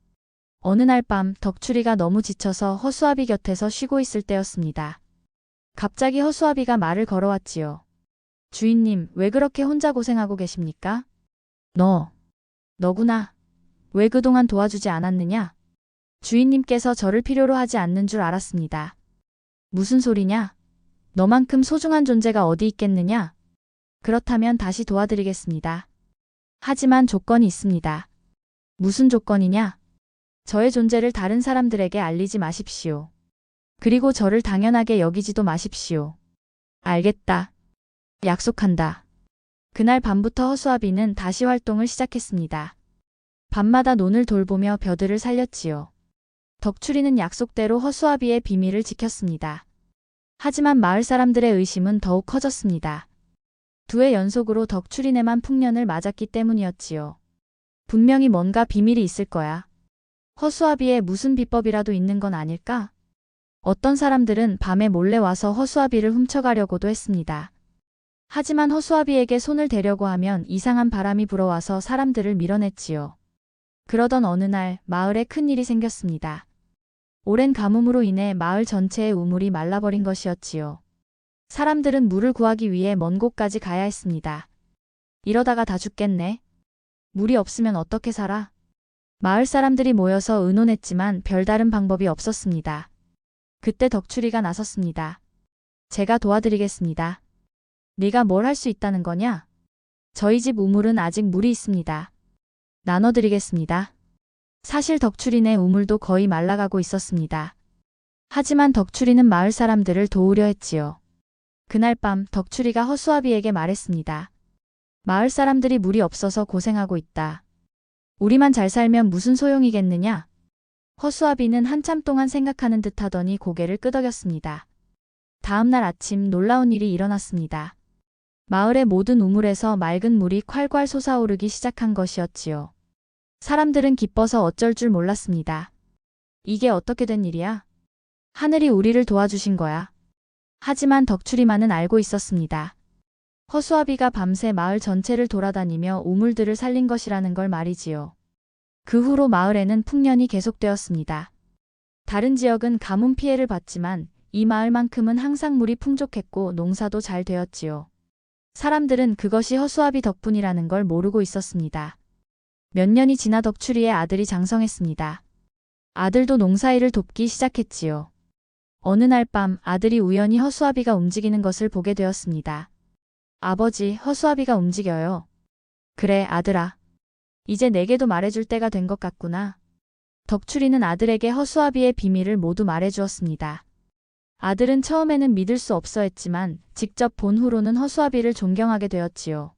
어느 날 밤 덕출이가 너무 지쳐서 허수아비 곁에서 쉬고 있을 때였습니다. 갑자기 허수아비가 말을 걸어왔지요. 주인님, 왜 그렇게 혼자 고생하고 계십니까? 너구나. 왜 그동안 도와주지 않았느냐? 주인님께서 저를 필요로 하지 않는 줄 알았습니다. 무슨 소리냐? 너만큼 소중한 존재가 어디 있겠느냐? 그렇다면 다시 도와드리겠습니다. 하지만 조건이 있습니다. 무슨 조건이냐? 저의 존재를 다른 사람들에게 알리지 마십시오. 그리고 저를 당연하게 여기지도 마십시오. 알겠다. 약속한다. 그날 밤부터 허수아비는 다시 활동을 시작했습니다. 밤마다 논을 돌보며 벼들을 살렸지요. 덕출이는 약속대로 허수아비의 비밀을 지켰습니다. 하지만 마을 사람들의 의심은 더욱 커졌습니다. 2해 연속으로 덕출이네만 풍년을 맞았기 때문이었지요. 분명히 뭔가 비밀이 있을 거야. 허수아비에 무슨 비법이라도 있는 건 아닐까? 어떤 사람들은 밤에 몰래 와서 허수아비를 훔쳐가려고도 했습니다. 하지만 허수아비에게 손을 대려고 하면 이상한 바람이 불어와서 사람들을 밀어냈지요. 그러던 어느 날 마을에 큰일이 생겼습니다. 오랜 가뭄으로 인해 마을 전체의 우물이 말라버린 것이었지요. 사람들은 물을 구하기 위해 먼 곳까지 가야 했습니다. 이러다가 다 죽겠네. 물이 없으면 어떻게 살아? 마을 사람들이 모여서 의논했지만 별다른 방법이 없었습니다. 그때 덕출이가 나섰습니다. 제가 도와드리겠습니다. 네가 뭘 할 수 있다는 거냐? 저희 집 우물은 아직 물이 있습니다. 나눠드리겠습니다. 사실 덕출이네 우물도 거의 말라가고 있었습니다. 하지만 덕출이는 마을 사람들을 도우려 했지요. 그날 밤 덕출이가 허수아비에게 말했습니다. 마을 사람들이 물이 없어서 고생하고 있다. 우리만 잘 살면 무슨 소용이겠느냐? 허수아비는 한참 동안 생각하는 듯 하더니 고개를 끄덕였습니다. 다음 날 아침 놀라운 일이 일어났습니다. 마을의 모든 우물에서 맑은 물이 콸콸 솟아오르기 시작한 것이었지요. 사람들은 기뻐서 어쩔 줄 몰랐습니다. 이게 어떻게 된 일이야? 하늘이 우리를 도와주신 거야. 하지만 덕추리만은 알고 있었습니다. 허수아비가 밤새 마을 전체를 돌아다니며 우물들을 살린 것이라는 걸 말이지요. 그 후로 마을에는 풍년이 계속되었습니다. 다른 지역은 가뭄 피해를 봤지만 이 마을만큼은 항상 물이 풍족했고 농사도 잘 되었지요. 사람들은 그것이 허수아비 덕분이라는 걸 모르고 있었습니다. 몇 년이 지나 덕추리의 아들이 장성했습니다. 아들도 농사일을 돕기 시작했지요. 어느 날 밤 아들이 우연히 허수아비가 움직이는 것을 보게 되었습니다. 아버지, 허수아비가 움직여요. 그래, 아들아. 이제 내게도 말해줄 때가 된 것 같구나. 덕추리는 아들에게 허수아비의 비밀을 모두 말해주었습니다. 아들은 처음에는 믿을 수 없어 했지만 직접 본 후로는 허수아비를 존경하게 되었지요.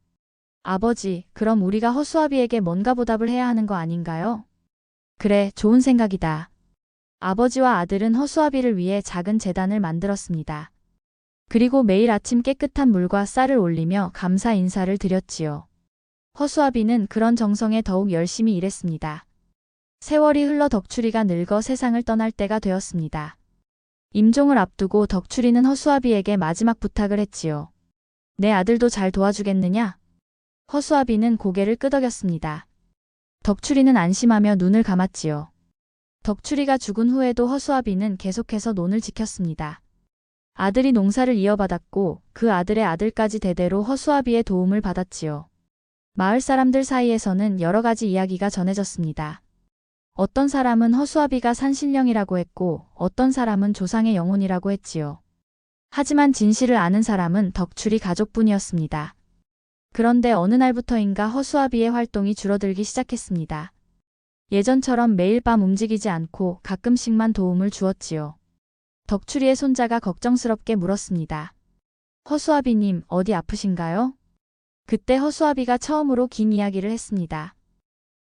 아버지, 그럼 우리가 허수아비에게 뭔가 보답을 해야 하는 거 아닌가요? 그래, 좋은 생각이다. 아버지와 아들은 허수아비를 위해 작은 제단을 만들었습니다. 그리고 매일 아침 깨끗한 물과 쌀을 올리며 감사 인사를 드렸지요. 허수아비는 그런 정성에 더욱 열심히 일했습니다. 세월이 흘러 덕추리가 늙어 세상을 떠날 때가 되었습니다. 임종을 앞두고 덕추리는 허수아비에게 마지막 부탁을 했지요. 내 아들도 잘 도와주겠느냐? 허수아비는 고개를 끄덕였습니다. 덕추리는 안심하며 눈을 감았지요. 덕추리가 죽은 후에도 허수아비는 계속해서 논을 지켰습니다. 아들이 농사를 이어받았고 그 아들의 아들까지 대대로 허수아비의 도움을 받았지요. 마을 사람들 사이에서는 여러 가지 이야기가 전해졌습니다. 어떤 사람은 허수아비가 산신령이라고 했고 어떤 사람은 조상의 영혼이라고 했지요. 하지만 진실을 아는 사람은 덕추리 가족뿐이었습니다. 그런데 어느 날부터인가 허수아비의 활동이 줄어들기 시작했습니다. 예전처럼 매일 밤 움직이지 않고 가끔씩만 도움을 주었지요. 덕추리의 손자가 걱정스럽게 물었습니다. 허수아비님, 어디 아프신가요? 그때 허수아비가 처음으로 긴 이야기를 했습니다.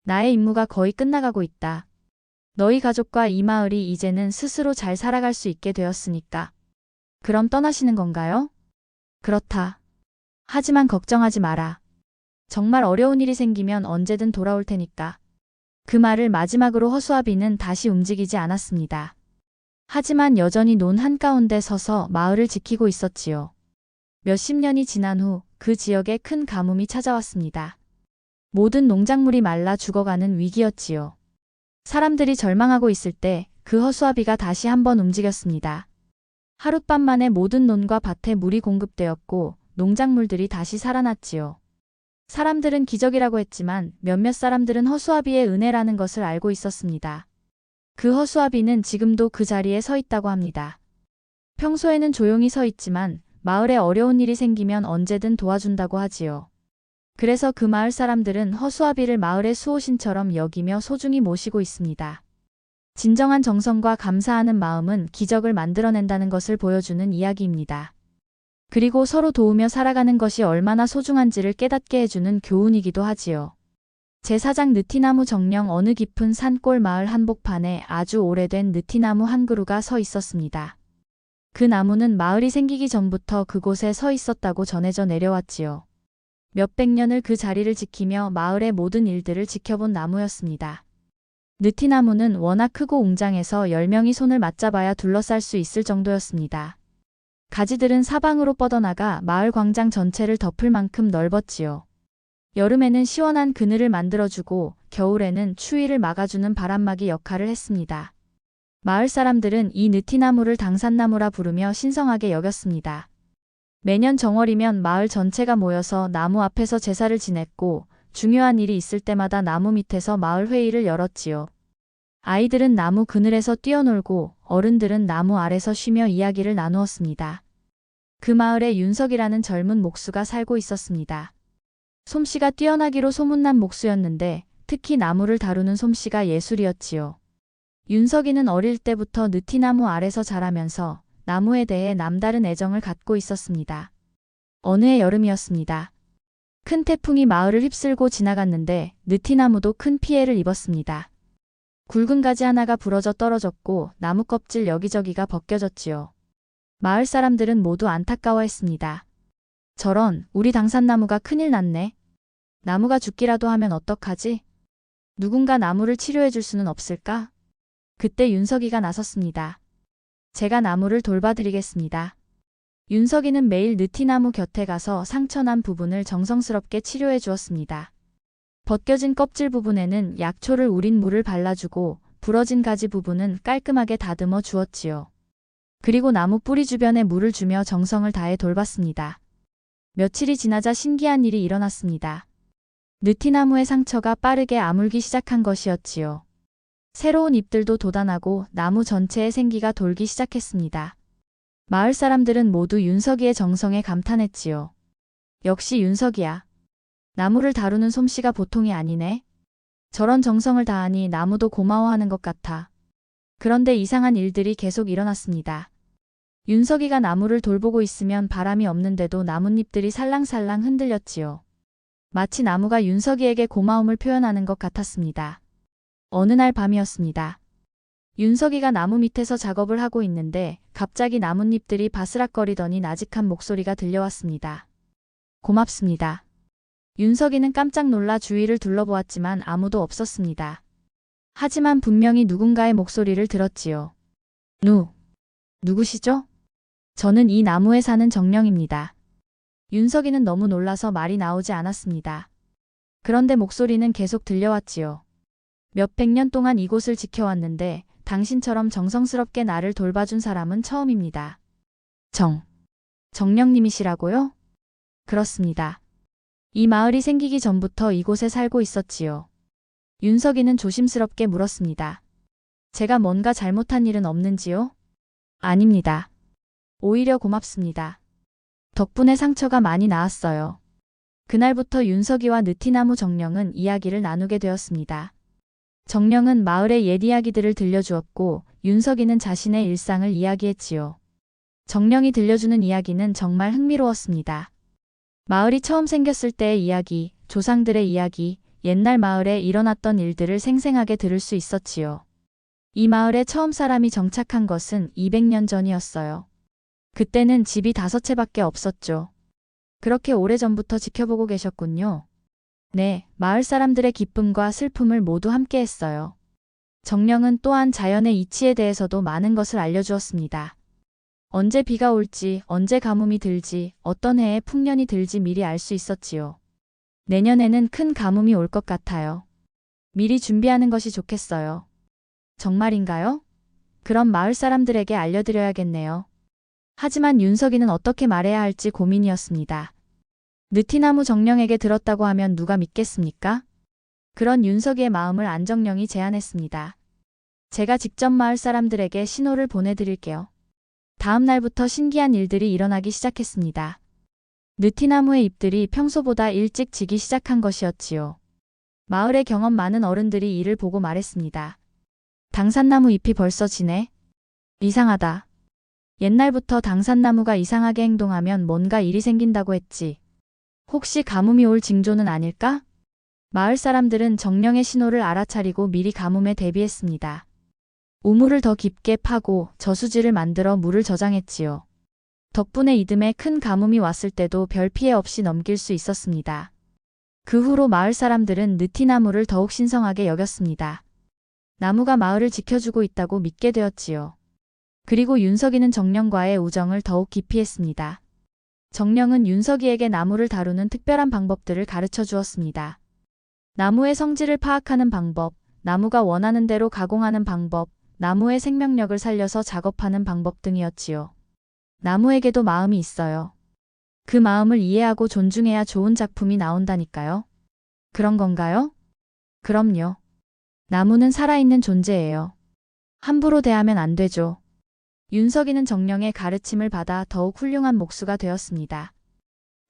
나의 임무가 거의 끝나가고 있다. 너희 가족과 이 마을이 이제는 스스로 잘 살아갈 수 있게 되었으니까. 그럼 떠나시는 건가요? 그렇다. 하지만 걱정하지 마라. 정말 어려운 일이 생기면 언제든 돌아올 테니까. 그 말을 마지막으로 허수아비는 다시 움직이지 않았습니다. 하지만 여전히 논 한가운데 서서 마을을 지키고 있었지요. 몇십 년이 지난 후 그 지역에 큰 가뭄이 찾아왔습니다. 모든 농작물이 말라 죽어가는 위기였지요. 사람들이 절망하고 있을 때 그 허수아비가 다시 한번 움직였습니다. 하룻밤 만에 모든 논과 밭에 물이 공급되었고 농작물들이 다시 살아났지요. 사람들은 기적이라고 했지만 몇몇 사람들은 허수아비의 은혜라는 것을 알고 있었습니다. 그 허수아비는 지금도 그 자리에 서 있다고 합니다. 평소에는 조용히 서 있지만 마을에 어려운 일이 생기면 언제든 도와준다고 하지요. 그래서 그 마을 사람들은 허수아비를 마을의 수호신처럼 여기며 소중히 모시고 있습니다. 진정한 정성과 감사하는 마음은 기적을 만들어낸다는 것을 보여주는 이야기입니다. 그리고 서로 도우며 살아가는 것이 얼마나 소중한지를 깨닫게 해주는 교훈이기도 하지요. 제4장 느티나무 정령. 어느 깊은 산골 마을 한복판에 아주 오래된 느티나무 한 그루가 서 있었습니다. 그 나무는 마을이 생기기 전부터 그곳에 서 있었다고 전해져 내려왔지요. 몇백 년을 그 자리를 지키며 마을의 모든 일들을 지켜본 나무였습니다. 느티나무는 워낙 크고 웅장해서 10명이 손을 맞잡아야 둘러쌀 수 있을 정도였습니다. 가지들은 사방으로 뻗어나가 마을 광장 전체를 덮을 만큼 넓었지요. 여름에는 시원한 그늘을 만들어주고 겨울에는 추위를 막아주는 바람막이 역할을 했습니다. 마을 사람들은 이 느티나무를 당산나무라 부르며 신성하게 여겼습니다. 매년 정월이면 마을 전체가 모여서 나무 앞에서 제사를 지냈고 중요한 일이 있을 때마다 나무 밑에서 마을 회의를 열었지요. 아이들은 나무 그늘에서 뛰어놀고 어른들은 나무 아래서 쉬며 이야기를 나누었습니다. 그 마을에 윤석이라는 젊은 목수가 살고 있었습니다. 솜씨가 뛰어나기로 소문난 목수였는데 특히 나무를 다루는 솜씨가 예술이었지요. 윤석이는 어릴 때부터 느티나무 아래서 자라면서 나무에 대해 남다른 애정을 갖고 있었습니다. 어느 해 여름이었습니다. 큰 태풍이 마을을 휩쓸고 지나갔는데 느티나무도 큰 피해를 입었습니다. 굵은 가지 하나가 부러져 떨어졌고 나무 껍질 여기저기가 벗겨졌지요. 마을 사람들은 모두 안타까워했습니다. 저런, 우리 당산나무가 큰일 났네. 나무가 죽기라도 하면 어떡하지? 누군가 나무를 치료해 줄 수는 없을까? 그때 윤석이가 나섰습니다. 제가 나무를 돌봐드리겠습니다. 윤석이는 매일 느티나무 곁에 가서 상처난 부분을 정성스럽게 치료해 주었습니다. 벗겨진 껍질 부분에는 약초를 우린 물을 발라주고 부러진 가지 부분은 깔끔하게 다듬어 주었지요. 그리고 나무 뿌리 주변에 물을 주며 정성을 다해 돌봤습니다. 며칠이 지나자 신기한 일이 일어났습니다. 느티나무의 상처가 빠르게 아물기 시작한 것이었지요. 새로운 잎들도 돋아나고 나무 전체에 생기가 돌기 시작했습니다. 마을 사람들은 모두 윤석이의 정성에 감탄했지요. 역시 윤석이야. 나무를 다루는 솜씨가 보통이 아니네. 저런 정성을 다하니 나무도 고마워하는 것 같아. 그런데 이상한 일들이 계속 일어났습니다. 윤석이가 나무를 돌보고 있으면 바람이 없는데도 나뭇잎들이 살랑살랑 흔들렸지요. 마치 나무가 윤석이에게 고마움을 표현하는 것 같았습니다. 어느 날 밤이었습니다. 윤석이가 나무 밑에서 작업을 하고 있는데 갑자기 나뭇잎들이 바스락거리더니 나직한 목소리가 들려왔습니다. 고맙습니다. 윤석이는 깜짝 놀라 주위를 둘러보았지만 아무도 없었습니다. 하지만 분명히 누군가의 목소리를 들었지요. 누구시죠? 저는 이 나무에 사는 정령입니다. 윤석이는 너무 놀라서 말이 나오지 않았습니다. 그런데 목소리는 계속 들려왔지요. 몇백 년 동안 이곳을 지켜왔는데 당신처럼 정성스럽게 나를 돌봐준 사람은 처음입니다. 정령님이시라고요? 그렇습니다. 이 마을이 생기기 전부터 이곳에 살고 있었지요. 윤석이는 조심스럽게 물었습니다. 제가 뭔가 잘못한 일은 없는지요? 아닙니다. 오히려 고맙습니다. 덕분에 상처가 많이 나았어요. 그날부터 윤석이와 느티나무 정령은 이야기를 나누게 되었습니다. 정령은 마을의 옛 이야기들을 들려주었고 윤석이는 자신의 일상을 이야기했지요. 정령이 들려주는 이야기는 정말 흥미로웠습니다. 마을이 처음 생겼을 때의 이야기, 조상들의 이야기, 옛날 마을에 일어났던 일들을 생생하게 들을 수 있었지요. 이 마을에 처음 사람이 정착한 것은 200년 전이었어요. 그때는 집이 5채밖에 없었죠. 그렇게 오래전부터 지켜보고 계셨군요. 네, 마을 사람들의 기쁨과 슬픔을 모두 함께 했어요. 정령은 또한 자연의 이치에 대해서도 많은 것을 알려주었습니다. 언제 비가 올지, 언제 가뭄이 들지, 어떤 해에 풍년이 들지 미리 알 수 있었지요. 내년에는 큰 가뭄이 올 것 같아요. 미리 준비하는 것이 좋겠어요. 정말인가요? 그럼 마을 사람들에게 알려드려야겠네요. 하지만 윤석이는 어떻게 말해야 할지 고민이었습니다. 느티나무 정령에게 들었다고 하면 누가 믿겠습니까? 그런 윤석이의 마음을 안정령이 제안했습니다. 제가 직접 마을 사람들에게 신호를 보내드릴게요. 다음 날부터 신기한 일들이 일어나기 시작했습니다. 느티나무의 잎들이 평소보다 일찍 지기 시작한 것이었지요. 마을에 경험 많은 어른들이 이를 보고 말했습니다. 당산나무 잎이 벌써 지네? 이상하다. 옛날부터 당산나무가 이상하게 행동하면 뭔가 일이 생긴다고 했지. 혹시 가뭄이 올 징조는 아닐까? 마을 사람들은 정령의 신호를 알아차리고 미리 가뭄에 대비했습니다. 우물을 더 깊게 파고 저수지를 만들어 물을 저장했지요. 덕분에 이듬해 큰 가뭄이 왔을 때도 별 피해 없이 넘길 수 있었습니다. 그 후로 마을 사람들은 느티나무를 더욱 신성하게 여겼습니다. 나무가 마을을 지켜주고 있다고 믿게 되었지요. 그리고 윤석이는 정령과의 우정을 더욱 깊이 했습니다. 정령은 윤석이에게 나무를 다루는 특별한 방법들을 가르쳐 주었습니다. 나무의 성질을 파악하는 방법, 나무가 원하는 대로 가공하는 방법, 나무의 생명력을 살려서 작업하는 방법 등이었지요. 나무에게도 마음이 있어요. 그 마음을 이해하고 존중해야 좋은 작품이 나온다니까요. 그런 건가요? 그럼요. 나무는 살아있는 존재예요. 함부로 대하면 안 되죠. 윤석이는 정령의 가르침을 받아 더욱 훌륭한 목수가 되었습니다.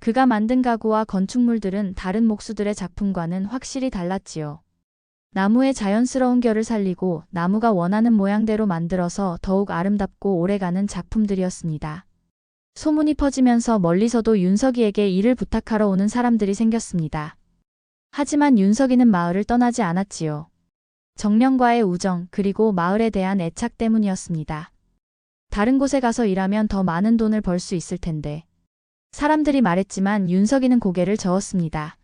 그가 만든 가구와 건축물들은 다른 목수들의 작품과는 확실히 달랐지요. 나무의 자연스러운 결을 살리고 나무가 원하는 모양대로 만들어서 더욱 아름답고 오래가는 작품들이었습니다. 소문이 퍼지면서 멀리서도 윤석이에게 일을 부탁하러 오는 사람들이 생겼습니다. 하지만 윤석이는 마을을 떠나지 않았지요. 정령과의 우정 그리고 마을에 대한 애착 때문이었습니다. 다른 곳에 가서 일하면 더 많은 돈을 벌 수 있을 텐데. 사람들이 말했지만 윤석이는 고개를 저었습니다.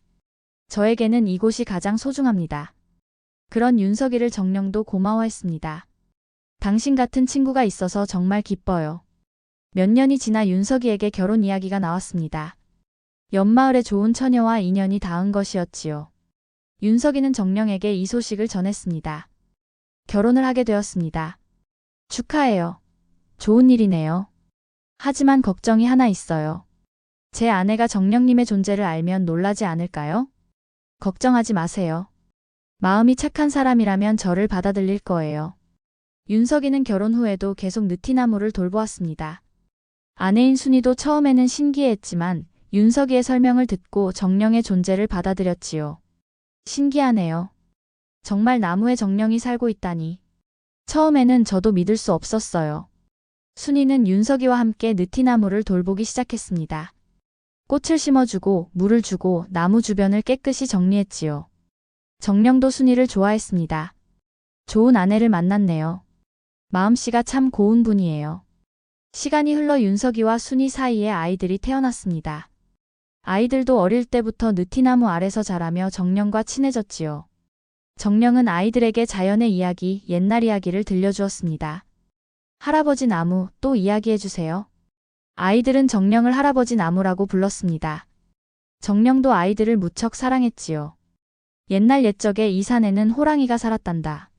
저에게는 이곳이 가장 소중합니다. 그런 윤석이를 정령도 고마워했습니다. 당신 같은 친구가 있어서 정말 기뻐요. 몇 년이 지나 윤석이에게 결혼 이야기가 나왔습니다. 옆마을의 좋은 처녀와 인연이 닿은 것이었지요. 윤석이는 정령에게 이 소식을 전했습니다. 결혼을 하게 되었습니다. 축하해요. 좋은 일이네요. 하지만 걱정이 하나 있어요. 제 아내가 정령님의 존재를 알면 놀라지 않을까요? 걱정하지 마세요. 마음이 착한 사람이라면 저를 받아들일 거예요. 윤석이는 결혼 후에도 계속 느티나무를 돌보았습니다. 아내인 순이도 처음에는 신기해했지만 윤석이의 설명을 듣고 정령의 존재를 받아들였지요. 신기하네요. 정말 나무에 정령이 살고 있다니. 처음에는 저도 믿을 수 없었어요. 순이는 윤석이와 함께 느티나무를 돌보기 시작했습니다. 꽃을 심어주고 물을 주고 나무 주변을 깨끗이 정리했지요. 정령도 순이를 좋아했습니다. 좋은 아내를 만났네요. 마음씨가 참 고운 분이에요. 시간이 흘러 윤석이와 순이 사이에 아이들이 태어났습니다. 아이들도 어릴 때부터 느티나무 아래서 자라며 정령과 친해졌지요. 정령은 아이들에게 자연의 이야기, 옛날 이야기를 들려주었습니다. 할아버지 나무, 또 이야기해주세요. 아이들은 정령을 할아버지 나무라고 불렀습니다. 정령도 아이들을 무척 사랑했지요. 옛날 옛적에 이 산에는 호랑이가 살았단다.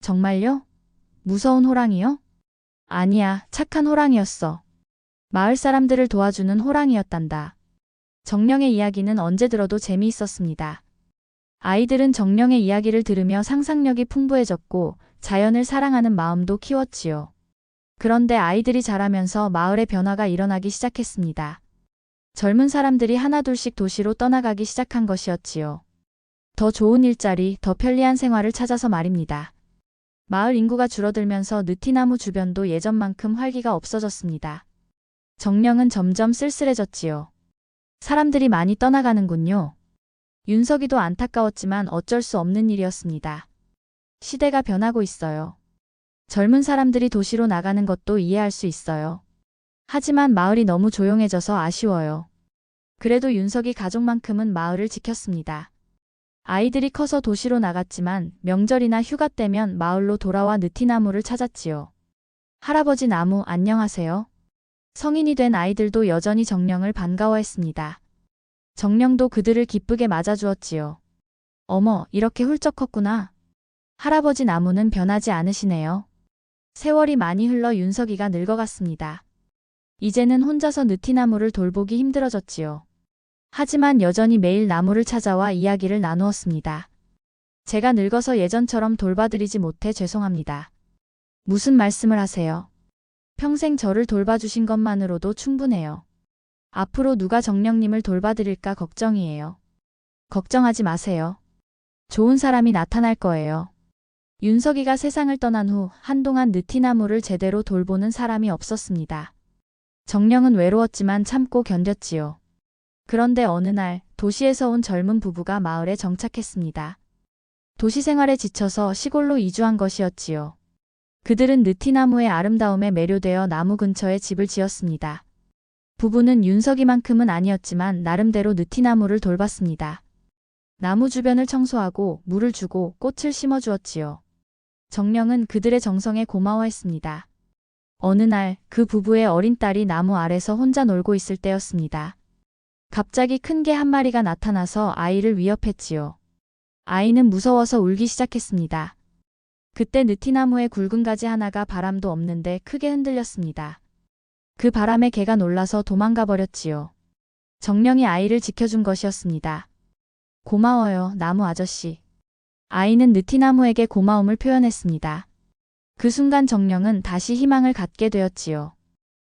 정말요? 무서운 호랑이요? 아니야, 착한 호랑이였어. 마을 사람들을 도와주는 호랑이였단다. 정령의 이야기는 언제 들어도 재미있었습니다. 아이들은 정령의 이야기를 들으며 상상력이 풍부해졌고 자연을 사랑하는 마음도 키웠지요. 그런데 아이들이 자라면서 마을에 변화가 일어나기 시작했습니다. 젊은 사람들이 하나둘씩 도시로 떠나가기 시작한 것이었지요. 더 좋은 일자리, 더 편리한 생활을 찾아서 말입니다. 마을 인구가 줄어들면서 느티나무 주변도 예전만큼 활기가 없어졌습니다. 정령은 점점 쓸쓸해졌지요. 사람들이 많이 떠나가는군요. 윤석이도 안타까웠지만 어쩔 수 없는 일이었습니다. 시대가 변하고 있어요. 젊은 사람들이 도시로 나가는 것도 이해할 수 있어요. 하지만 마을이 너무 조용해져서 아쉬워요. 그래도 윤석이 가족만큼은 마을을 지켰습니다. 아이들이 커서 도시로 나갔지만 명절이나 휴가 때면 마을로 돌아와 느티나무를 찾았지요. 할아버지 나무 안녕하세요. 성인이 된 아이들도 여전히 정령을 반가워했습니다. 정령도 그들을 기쁘게 맞아주었지요. 어머, 이렇게 훌쩍 컸구나. 할아버지 나무는 변하지 않으시네요. 세월이 많이 흘러 윤석이가 늙어갔습니다. 이제는 혼자서 느티나무를 돌보기 힘들어졌지요. 하지만 여전히 매일 나무를 찾아와 이야기를 나누었습니다. 제가 늙어서 예전처럼 돌봐드리지 못해 죄송합니다. 무슨 말씀을 하세요? 평생 저를 돌봐주신 것만으로도 충분해요. 앞으로 누가 정령님을 돌봐드릴까 걱정이에요. 걱정하지 마세요. 좋은 사람이 나타날 거예요. 윤석이가 세상을 떠난 후 한동안 느티나무를 제대로 돌보는 사람이 없었습니다. 정령은 외로웠지만 참고 견뎠지요. 그런데 어느 날 도시에서 온 젊은 부부가 마을에 정착했습니다. 도시 생활에 지쳐서 시골로 이주한 것이었지요. 그들은 느티나무의 아름다움에 매료되어 나무 근처에 집을 지었습니다. 부부는 윤석이만큼은 아니었지만 나름대로 느티나무를 돌봤습니다. 나무 주변을 청소하고 물을 주고 꽃을 심어주었지요. 정령은 그들의 정성에 고마워했습니다. 어느 날 그 부부의 어린 딸이 나무 아래서 혼자 놀고 있을 때였습니다. 갑자기 큰 개 한 마리가 나타나서 아이를 위협했지요. 아이는 무서워서 울기 시작했습니다. 그때 느티나무의 굵은 가지 하나가 바람도 없는데 크게 흔들렸습니다. 그 바람에 개가 놀라서 도망가 버렸지요. 정령이 아이를 지켜준 것이었습니다. 고마워요, 나무 아저씨. 아이는 느티나무에게 고마움을 표현했습니다. 그 순간 정령은 다시 희망을 갖게 되었지요.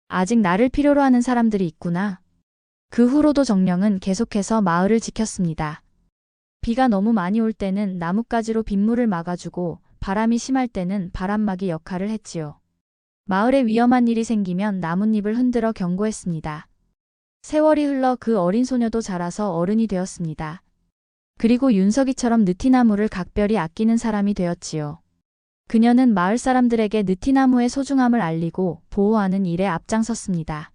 아직 나를 필요로 하는 사람들이 있구나. 그 후로도 정령은 계속해서 마을을 지켰습니다. 비가 너무 많이 올 때는 나뭇가지로 빗물을 막아주고 바람이 심할 때는 바람막이 역할을 했지요. 마을에 위험한 일이 생기면 나뭇잎을 흔들어 경고했습니다. 세월이 흘러 그 어린 소녀도 자라서 어른이 되었습니다. 그리고 윤석이처럼 느티나무를 각별히 아끼는 사람이 되었지요. 그녀는 마을 사람들에게 느티나무의 소중함을 알리고 보호하는 일에 앞장섰습니다.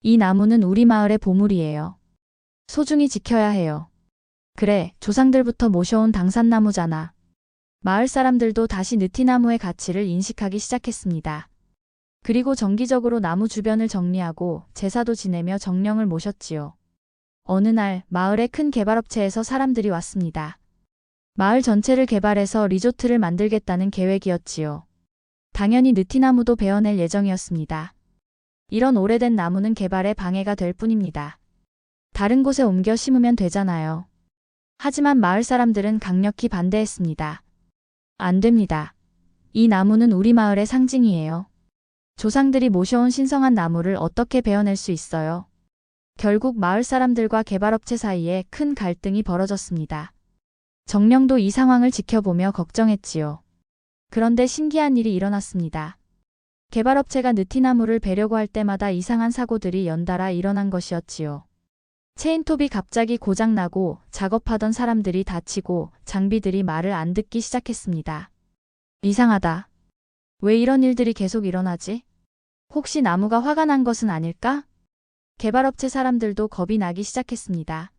이 나무는 우리 마을의 보물이에요. 소중히 지켜야 해요. 그래, 조상들부터 모셔온 당산나무잖아. 마을 사람들도 다시 느티나무의 가치를 인식하기 시작했습니다. 그리고 정기적으로 나무 주변을 정리하고 제사도 지내며 정령을 모셨지요. 어느 날 마을의 큰 개발업체에서 사람들이 왔습니다. 마을 전체를 개발해서 리조트를 만들겠다는 계획이었지요. 당연히 느티나무도 베어낼 예정이었습니다. 이런 오래된 나무는 개발에 방해가 될 뿐입니다. 다른 곳에 옮겨 심으면 되잖아요. 하지만 마을 사람들은 강력히 반대했습니다. 안 됩니다. 이 나무는 우리 마을의 상징이에요. 조상들이 모셔온 신성한 나무를 어떻게 베어낼 수 있어요? 결국 마을 사람들과 개발업체 사이에 큰 갈등이 벌어졌습니다. 정령도 이 상황을 지켜보며 걱정했지요. 그런데 신기한 일이 일어났습니다. 개발업체가 느티나무를 베려고 할 때마다 이상한 사고들이 연달아 일어난 것이었지요. 체인톱이 갑자기 고장나고 작업하던 사람들이 다치고 장비들이 말을 안 듣기 시작했습니다. 이상하다. 왜 이런 일들이 계속 일어나지? 혹시 나무가 화가 난 것은 아닐까? 개발업체 사람들도 겁이 나기 시작했습니다.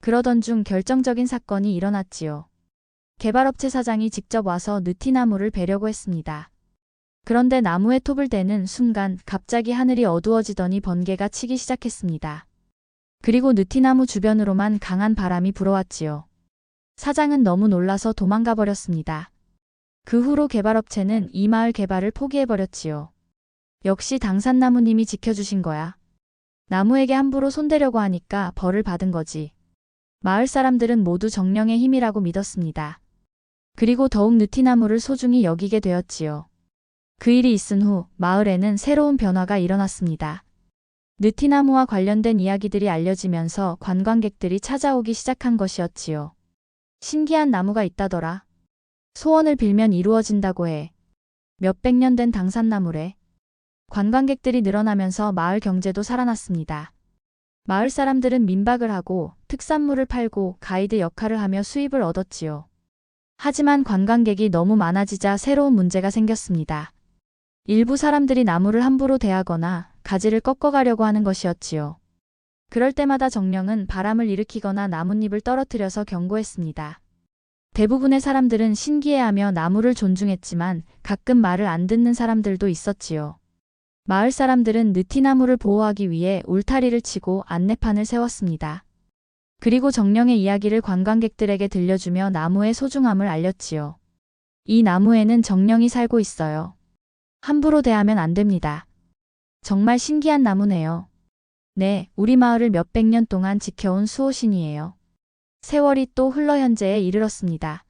그러던 중 결정적인 사건이 일어났지요. 개발업체 사장이 직접 와서 느티나무를 베려고 했습니다. 그런데 나무에 톱을 대는 순간 갑자기 하늘이 어두워지더니 번개가 치기 시작했습니다. 그리고 느티나무 주변으로만 강한 바람이 불어왔지요. 사장은 너무 놀라서 도망가 버렸습니다. 그 후로 개발업체는 이 마을 개발을 포기해버렸지요. 역시 당산나무님이 지켜주신 거야. 나무에게 함부로 손대려고 하니까 벌을 받은 거지. 마을 사람들은 모두 정령의 힘이라고 믿었습니다. 그리고 더욱 느티나무를 소중히 여기게 되었지요. 그 일이 있은 후 마을에는 새로운 변화가 일어났습니다. 느티나무와 관련된 이야기들이 알려지면서 관광객들이 찾아오기 시작한 것이었지요. 신기한 나무가 있다더라. 소원을 빌면 이루어진다고 해. 몇백 년 된 당산나무래. 관광객들이 늘어나면서 마을 경제도 살아났습니다. 마을 사람들은 민박을 하고 특산물을 팔고 가이드 역할을 하며 수입을 얻었지요. 하지만 관광객이 너무 많아지자 새로운 문제가 생겼습니다. 일부 사람들이 나무를 함부로 대하거나 가지를 꺾어가려고 하는 것이었지요. 그럴 때마다 정령은 바람을 일으키거나 나뭇잎을 떨어뜨려서 경고했습니다. 대부분의 사람들은 신기해하며 나무를 존중했지만 가끔 말을 안 듣는 사람들도 있었지요. 마을 사람들은 느티나무를 보호하기 위해 울타리를 치고 안내판을 세웠습니다. 그리고 정령의 이야기를 관광객들에게 들려주며 나무의 소중함을 알렸지요. 이 나무에는 정령이 살고 있어요. 함부로 대하면 안 됩니다. 정말 신기한 나무네요. 네, 우리 마을을 몇백 년 동안 지켜온 수호신이에요. 세월이 또 흘러 현재에 이르렀습니다.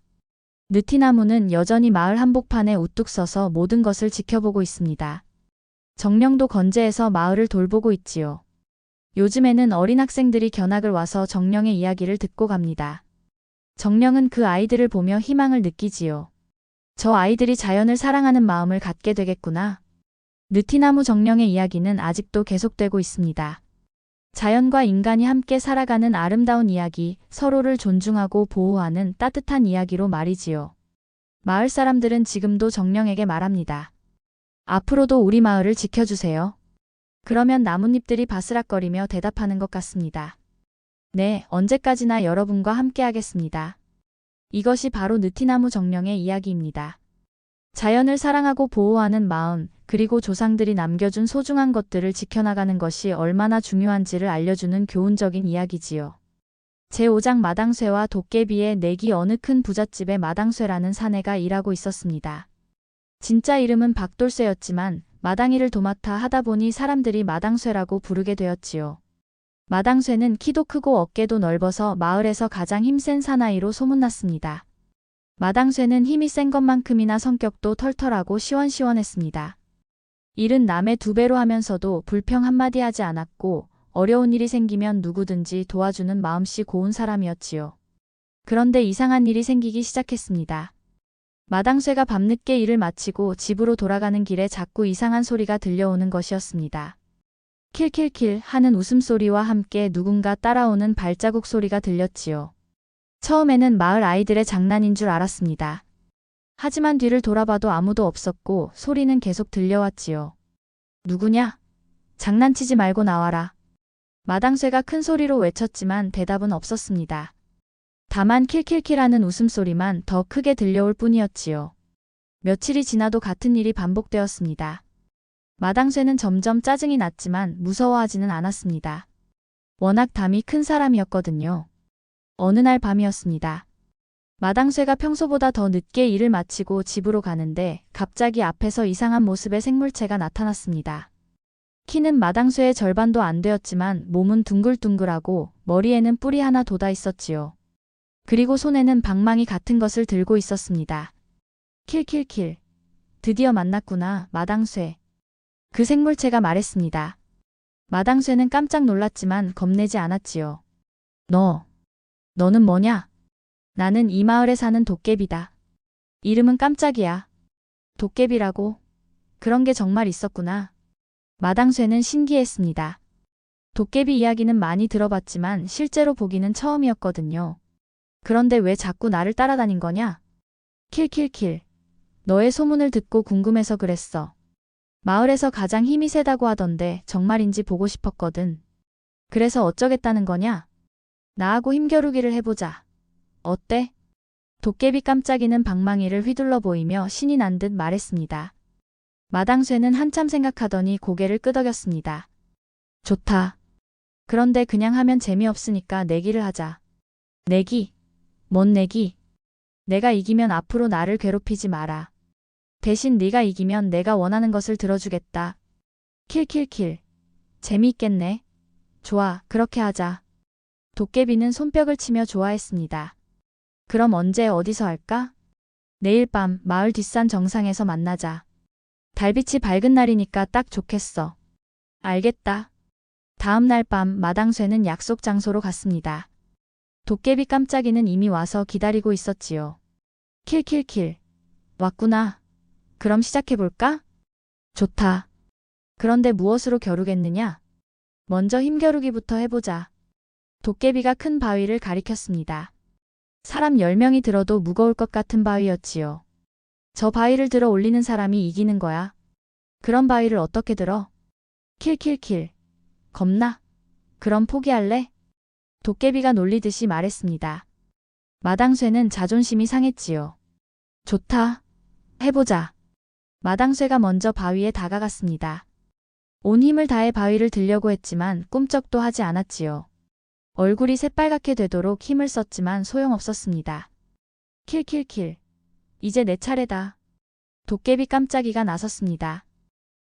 느티나무는 여전히 마을 한복판에 우뚝 서서 모든 것을 지켜보고 있습니다. 정령도 건재해서 마을을 돌보고 있지요. 요즘에는 어린 학생들이 견학을 와서 정령의 이야기를 듣고 갑니다. 정령은 그 아이들을 보며 희망을 느끼지요. 저 아이들이 자연을 사랑하는 마음을 갖게 되겠구나. 느티나무 정령의 이야기는 아직도 계속되고 있습니다. 자연과 인간이 함께 살아가는 아름다운 이야기, 서로를 존중하고 보호하는 따뜻한 이야기로 말이지요. 마을 사람들은 지금도 정령에게 말합니다. 앞으로도 우리 마을을 지켜주세요. 그러면 나뭇잎들이 바스락거리며 대답하는 것 같습니다. 네, 언제까지나 여러분과 함께 하겠습니다. 이것이 바로 느티나무 정령의 이야기입니다. 자연을 사랑하고 보호하는 마음, 그리고 조상들이 남겨준 소중한 것들을 지켜나가는 것이 얼마나 중요한지를 알려주는 교훈적인 이야기지요. 제5장 마당쇠와 도깨비의 내기. 어느 큰 부잣집에 마당쇠라는 사내가 일하고 있었습니다. 진짜 이름은 박돌쇠였지만 마당일을 도맡아 하다 보니 사람들이 마당쇠라고 부르게 되었지요. 마당쇠는 키도 크고 어깨도 넓어서 마을에서 가장 힘센 사나이로 소문났습니다. 마당쇠는 힘이 센 것만큼이나 성격도 털털하고 시원시원했습니다. 일은 남의 2배로 하면서도 불평 한마디 하지 않았고 어려운 일이 생기면 누구든지 도와주는 마음씨 고운 사람이었지요. 그런데 이상한 일이 생기기 시작했습니다. 마당쇠가 밤늦게 일을 마치고 집으로 돌아가는 길에 자꾸 이상한 소리가 들려오는 것이었습니다. 킬킬킬 하는 웃음소리와 함께 누군가 따라오는 발자국 소리가 들렸지요. 처음에는 마을 아이들의 장난인 줄 알았습니다. 하지만 뒤를 돌아봐도 아무도 없었고 소리는 계속 들려왔지요. 누구냐? 장난치지 말고 나와라. 마당쇠가 큰 소리로 외쳤지만 대답은 없었습니다. 다만 킬킬킬하는 웃음소리만 더 크게 들려올 뿐이었지요. 며칠이 지나도 같은 일이 반복되었습니다. 마당쇠는 점점 짜증이 났지만 무서워하지는 않았습니다. 워낙 담이 큰 사람이었거든요. 어느 날 밤이었습니다. 마당쇠가 평소보다 더 늦게 일을 마치고 집으로 가는데 갑자기 앞에서 이상한 모습의 생물체가 나타났습니다. 키는 마당쇠의 절반도 안 되었지만 몸은 둥글둥글하고 머리에는 뿔이 하나 돋아 있었지요. 그리고 손에는 방망이 같은 것을 들고 있었습니다. 킬킬킬. 드디어 만났구나, 마당쇠. 그 생물체가 말했습니다. 마당쇠는 깜짝 놀랐지만 겁내지 않았지요. 너는 뭐냐? 나는 이 마을에 사는 도깨비다. 이름은 깜짝이야. 도깨비라고? 그런 게 정말 있었구나. 마당쇠는 신기했습니다. 도깨비 이야기는 많이 들어봤지만 실제로 보기는 처음이었거든요. 그런데 왜 자꾸 나를 따라다닌 거냐? 킬킬킬. 너의 소문을 듣고 궁금해서 그랬어. 마을에서 가장 힘이 세다고 하던데 정말인지 보고 싶었거든. 그래서 어쩌겠다는 거냐? 나하고 힘겨루기를 해보자. 어때? 도깨비 깜짝이는 방망이를 휘둘러 보이며 신이 난 듯 말했습니다. 마당쇠는 한참 생각하더니 고개를 끄덕였습니다. 좋다. 그런데 그냥 하면 재미없으니까 내기를 하자. 내기? 뭔 내기? 내가 이기면 앞으로 나를 괴롭히지 마라. 대신 네가 이기면 내가 원하는 것을 들어주겠다. 킬킬킬. 재미있겠네. 좋아, 그렇게 하자. 도깨비는 손뼉을 치며 좋아했습니다. 그럼 언제 어디서 할까? 내일 밤 마을 뒷산 정상에서 만나자. 달빛이 밝은 날이니까 딱 좋겠어. 알겠다. 다음 날 밤 마당쇠는 약속 장소로 갔습니다. 도깨비 깜짝이는 이미 와서 기다리고 있었지요. 킬킬킬. 왔구나. 그럼 시작해볼까? 좋다. 그런데 무엇으로 겨루겠느냐? 먼저 힘겨루기부터 해보자. 도깨비가 큰 바위를 가리켰습니다. 사람 10명이 들어도 무거울 것 같은 바위였지요. 저 바위를 들어 올리는 사람이 이기는 거야. 그런 바위를 어떻게 들어? 킬킬킬. 겁나? 그럼 포기할래? 도깨비가 놀리듯이 말했습니다. 마당쇠는 자존심이 상했지요. 좋다. 해보자. 마당쇠가 먼저 바위에 다가갔습니다. 온 힘을 다해 바위를 들려고 했지만 꿈쩍도 하지 않았지요. 얼굴이 새빨갛게 되도록 힘을 썼지만 소용없었습니다. 킬킬킬. 이제 내 차례다. 도깨비 깜짝이가 나섰습니다.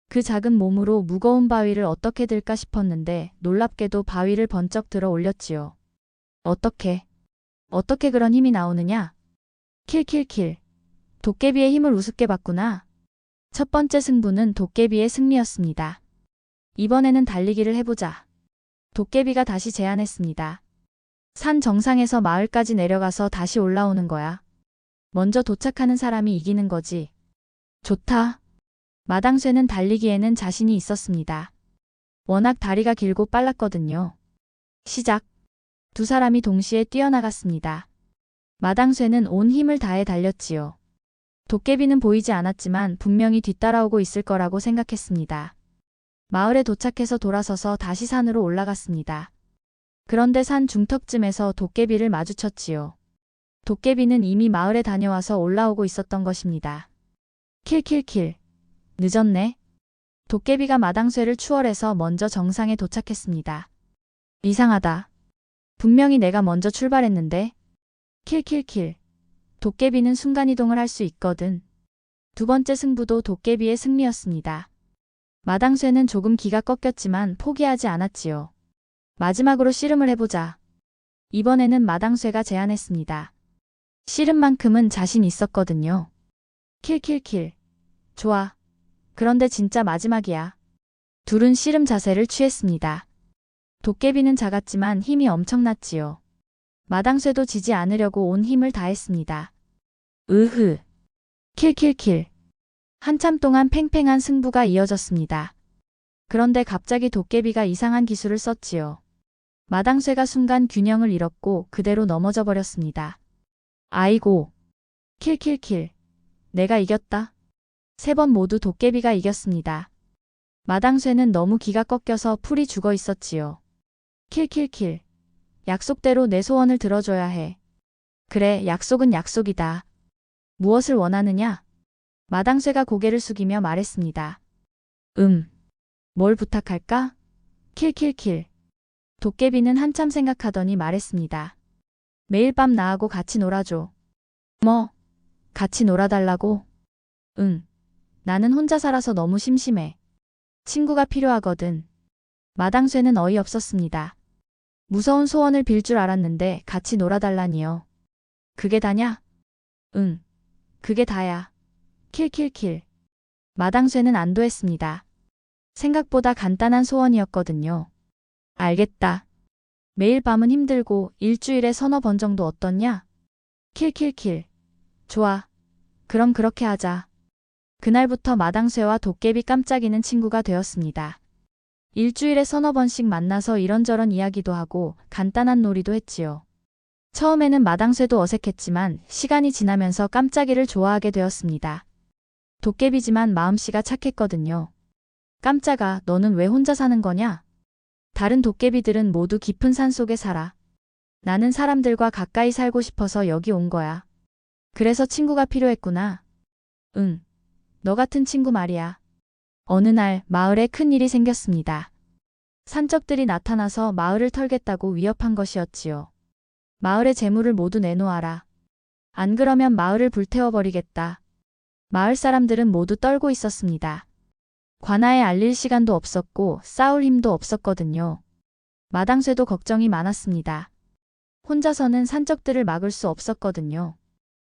그 작은 몸으로 무거운 바위를 어떻게 들까 싶었는데 놀랍게도 바위를 번쩍 들어 올렸지요. 어떻게 그런 힘이 나오느냐? 킬킬킬. 도깨비의 힘을 우습게 봤구나. 첫 번째 승부는 도깨비의 승리였습니다. 이번에는 달리기를 해보자. 도깨비가 다시 제안했습니다. 산 정상에서 마을까지 내려가서 다시 올라오는 거야. 먼저 도착하는 사람이 이기는 거지. 좋다. 마당쇠는 달리기에는 자신이 있었습니다. 워낙 다리가 길고 빨랐거든요. 시작. 두 사람이 동시에 뛰어나갔습니다. 마당쇠는 온 힘을 다해 달렸지요. 도깨비는 보이지 않았지만 분명히 뒤따라오고 있을 거라고 생각했습니다. 마을에 도착해서 돌아서서 다시 산으로 올라갔습니다. 그런데 산 중턱쯤에서 도깨비를 마주쳤지요. 도깨비는 이미 마을에 다녀와서 올라오고 있었던 것입니다. 킬킬킬. 늦었네. 도깨비가 마당쇠를 추월해서 먼저 정상에 도착했습니다. 이상하다. 분명히 내가 먼저 출발했는데. 킬킬킬. 도깨비는 순간이동을 할 수 있거든. 두 번째 승부도 도깨비의 승리였습니다. 마당쇠는 조금 기가 꺾였지만 포기하지 않았지요. 마지막으로 씨름을 해보자. 이번에는 마당쇠가 제안했습니다. 씨름만큼은 자신 있었거든요. 킬킬킬. 좋아. 그런데 진짜 마지막이야. 둘은 씨름 자세를 취했습니다. 도깨비는 작았지만 힘이 엄청났지요. 마당쇠도 지지 않으려고 온 힘을 다했습니다. 으흐. 킬킬킬. 한참 동안 팽팽한 승부가 이어졌습니다. 그런데 갑자기 도깨비가 이상한 기술을 썼지요. 마당쇠가 순간 균형을 잃었고 그대로 넘어져 버렸습니다. 아이고. 킬킬킬. 내가 이겼다. 세 번 모두 도깨비가 이겼습니다. 마당쇠는 너무 기가 꺾여서 풀이 죽어 있었지요. 킬킬킬. 약속대로 내 소원을 들어줘야 해. 그래, 약속은 약속이다. 무엇을 원하느냐? 마당쇠가 고개를 숙이며 말했습니다. 뭘 부탁할까? 킬킬킬. 도깨비는 한참 생각하더니 말했습니다. 매일 밤 나하고 같이 놀아줘. 뭐? 같이 놀아달라고? 응. 나는 혼자 살아서 너무 심심해. 친구가 필요하거든. 마당쇠는 어이없었습니다. 무서운 소원을 빌 줄 알았는데 같이 놀아달라니요. 그게 다냐? 응. 그게 다야. 킬킬킬. 마당쇠는 안도했습니다. 생각보다 간단한 소원이었거든요. 알겠다. 매일 밤은 힘들고 일주일에 서너 번 정도 어떻냐? 킬킬킬. 좋아. 그럼 그렇게 하자. 그날부터 마당쇠와 도깨비 깜짝이는 친구가 되었습니다. 일주일에 서너 번씩 만나서 이런저런 이야기도 하고 간단한 놀이도 했지요. 처음에는 마당쇠도 어색했지만 시간이 지나면서 깜짝이를 좋아하게 되었습니다. 도깨비지만 마음씨가 착했거든요. 깜짝아, 너는 왜 혼자 사는 거냐? 다른 도깨비들은 모두 깊은 산속에 살아. 나는 사람들과 가까이 살고 싶어서 여기 온 거야. 그래서 친구가 필요했구나. 응. 너 같은 친구 말이야. 어느 날 마을에 큰일이 생겼습니다. 산적들이 나타나서 마을을 털겠다고 위협한 것이었지요. 마을의 재물을 모두 내놓아라. 안 그러면 마을을 불태워버리겠다. 마을 사람들은 모두 떨고 있었습니다. 관아에 알릴 시간도 없었고 싸울 힘도 없었거든요. 마당쇠도 걱정이 많았습니다. 혼자서는 산적들을 막을 수 없었거든요.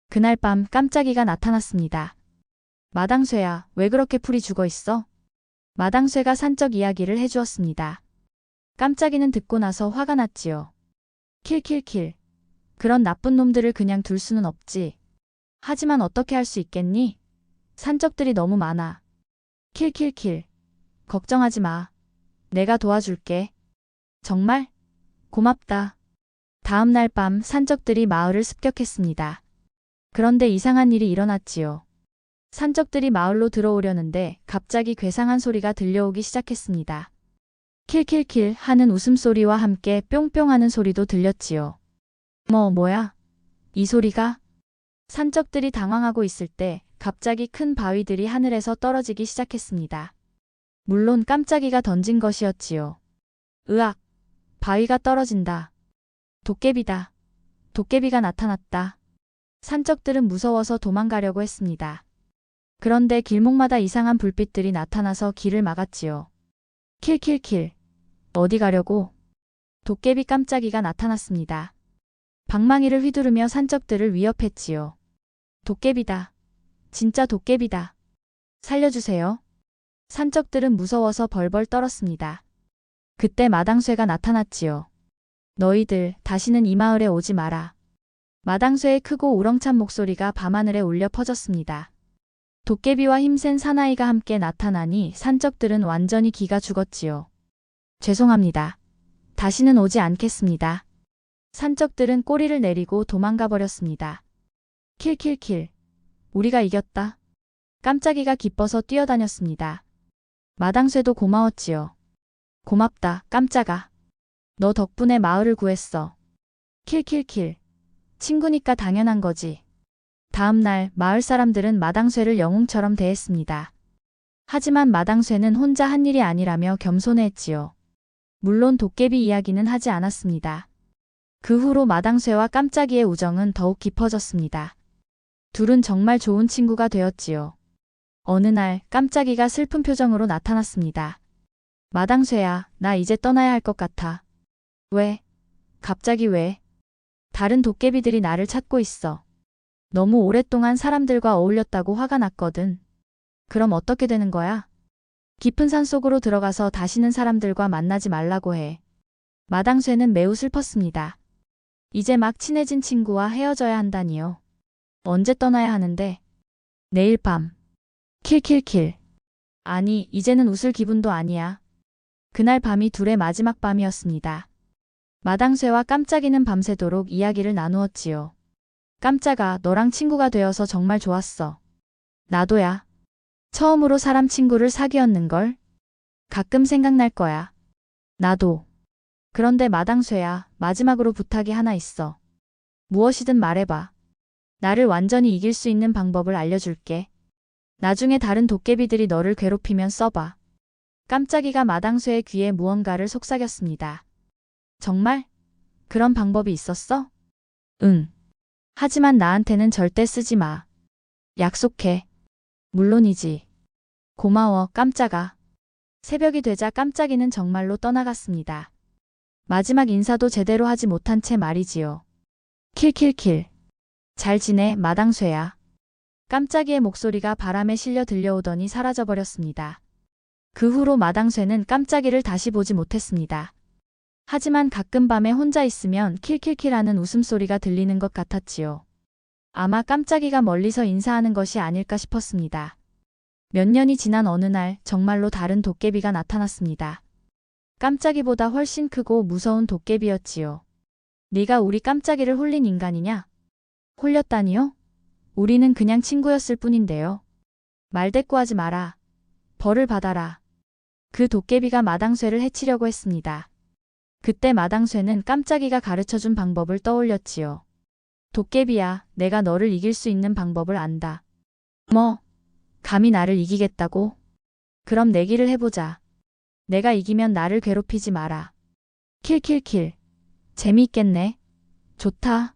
그날 밤 깜짝이가 나타났습니다. 마당쇠야, 왜 그렇게 풀이 죽어 있어? 마당쇠가 산적 이야기를 해주었습니다. 깜짝이는 듣고 나서 화가 났지요. 킬킬킬. 그런 나쁜 놈들을 그냥 둘 수는 없지. 하지만 어떻게 할 수 있겠니? 산적들이 너무 많아. 킬킬킬. 걱정하지 마. 내가 도와줄게. 정말? 고맙다. 다음 날 밤 산적들이 마을을 습격했습니다. 그런데 이상한 일이 일어났지요. 산적들이 마을로 들어오려는데 갑자기 괴상한 소리가 들려오기 시작했습니다. 킬킬킬 하는 웃음소리와 함께 뿅뿅 하는 소리도 들렸지요. 뭐야? 이 소리가? 산적들이 당황하고 있을 때 갑자기 큰 바위들이 하늘에서 떨어지기 시작했습니다. 물론 깜짝이가 던진 것이었지요. 으악! 바위가 떨어진다. 도깨비다. 도깨비가 나타났다. 산적들은 무서워서 도망가려고 했습니다. 그런데 길목마다 이상한 불빛들이 나타나서 길을 막았지요. 킬킬킬. 어디 가려고? 도깨비 깜짝이가 나타났습니다. 방망이를 휘두르며 산적들을 위협했지요. 도깨비다. 진짜 도깨비다. 살려주세요. 산적들은 무서워서 벌벌 떨었습니다. 그때 마당쇠가 나타났지요. 너희들 다시는 이 마을에 오지 마라. 마당쇠의 크고 우렁찬 목소리가 밤하늘에 울려 퍼졌습니다. 도깨비와 힘센 사나이가 함께 나타나니 산적들은 완전히 기가 죽었지요. 죄송합니다. 다시는 오지 않겠습니다. 산적들은 꼬리를 내리고 도망가 버렸습니다. 킬킬킬. 우리가 이겼다. 깜짝이가 기뻐서 뛰어다녔습니다. 마당쇠도 고마웠지요. 고맙다, 깜짝아. 너 덕분에 마을을 구했어. 킬킬킬. 친구니까 당연한 거지. 다음 날 마을 사람들은 마당쇠를 영웅처럼 대했습니다. 하지만 마당쇠는 혼자 한 일이 아니라며 겸손해했지요. 물론 도깨비 이야기는 하지 않았습니다. 그 후로 마당쇠와 깜짝이의 우정은 더욱 깊어졌습니다. 둘은 정말 좋은 친구가 되었지요. 어느 날 깜짝이가 슬픈 표정으로 나타났습니다. 마당쇠야, 나 이제 떠나야 할 것 같아. 왜? 갑자기 왜? 다른 도깨비들이 나를 찾고 있어. 너무 오랫동안 사람들과 어울렸다고 화가 났거든. 그럼 어떻게 되는 거야? 깊은 산속으로 들어가서 다시는 사람들과 만나지 말라고 해. 마당쇠는 매우 슬펐습니다. 이제 막 친해진 친구와 헤어져야 한다니요. 언제 떠나야 하는데? 내일 밤. 킬킬킬. 아니, 이제는 웃을 기분도 아니야. 그날 밤이 둘의 마지막 밤이었습니다. 마당쇠와 깜짝이는 밤새도록 이야기를 나누었지요. 깜짝아, 너랑 친구가 되어서 정말 좋았어. 나도야. 처음으로 사람 친구를 사귀었는걸? 가끔 생각날 거야. 나도. 그런데 마당쇠야, 마지막으로 부탁이 하나 있어. 무엇이든 말해봐. 나를 완전히 이길 수 있는 방법을 알려줄게. 나중에 다른 도깨비들이 너를 괴롭히면 써봐. 깜짝이가 마당쇠의 귀에 무언가를 속삭였습니다. 정말? 그런 방법이 있었어? 응. 하지만 나한테는 절대 쓰지 마. 약속해. 물론이지. 고마워, 깜짝아. 새벽이 되자 깜짝이는 정말로 떠나갔습니다. 마지막 인사도 제대로 하지 못한 채 말이지요. 킬킬킬. 잘 지내, 마당쇠야. 깜짝이의 목소리가 바람에 실려 들려오더니 사라져버렸습니다. 그 후로 마당쇠는 깜짝이를 다시 보지 못했습니다. 하지만 가끔 밤에 혼자 있으면 킬킬킬하는 웃음소리가 들리는 것 같았지요. 아마 깜짝이가 멀리서 인사하는 것이 아닐까 싶었습니다. 몇 년이 지난 어느 날 정말로 다른 도깨비가 나타났습니다. 깜짝이보다 훨씬 크고 무서운 도깨비였지요. 네가 우리 깜짝이를 홀린 인간이냐? 홀렸다니요? 우리는 그냥 친구였을 뿐인데요. 말대꾸하지 마라. 벌을 받아라. 그 도깨비가 마당쇠를 해치려고 했습니다. 그때 마당쇠는 깜짝이가 가르쳐준 방법을 떠올렸지요. 도깨비야, 내가 너를 이길 수 있는 방법을 안다. 뭐? 감히 나를 이기겠다고? 그럼 내기를 해보자. 내가 이기면 나를 괴롭히지 마라. 킬킬킬. 재미있겠네. 좋다.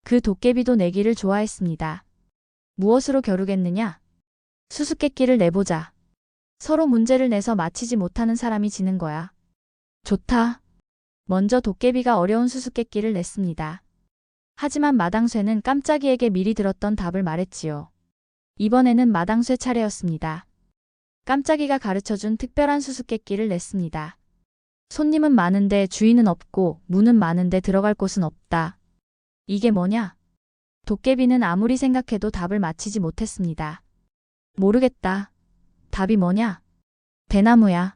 그 도깨비도 내기를 좋아했습니다. 무엇으로 겨루겠느냐? 수수께끼를 내보자. 서로 문제를 내서 맞히지 못하는 사람이 지는 거야. 좋다. 먼저 도깨비가 어려운 수수께끼를 냈습니다. 하지만 마당쇠는 깜짝이에게 미리 들었던 답을 말했지요. 이번에는 마당쇠 차례였습니다. 깜짝이가 가르쳐준 특별한 수수께끼를 냈습니다. 손님은 많은데 주인은 없고 문은 많은데 들어갈 곳은 없다. 이게 뭐냐? 도깨비는 아무리 생각해도 답을 맞히지 못했습니다. 모르겠다. 답이 뭐냐? 대나무야.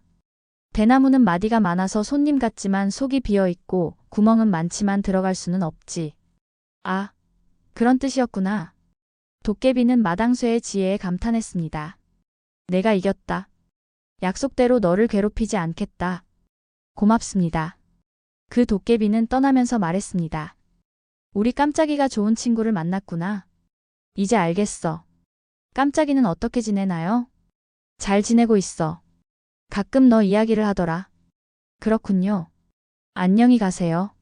대나무는 마디가 많아서 손님 같지만 속이 비어있고 구멍은 많지만 들어갈 수는 없지. 아, 그런 뜻이었구나. 도깨비는 마당쇠의 지혜에 감탄했습니다. 내가 이겼다. 약속대로 너를 괴롭히지 않겠다. 고맙습니다. 그 도깨비는 떠나면서 말했습니다. 우리 깜짝이가 좋은 친구를 만났구나. 이제 알겠어. 깜짝이는 어떻게 지내나요? 잘 지내고 있어. 가끔 너 이야기를 하더라. 그렇군요. 안녕히 가세요.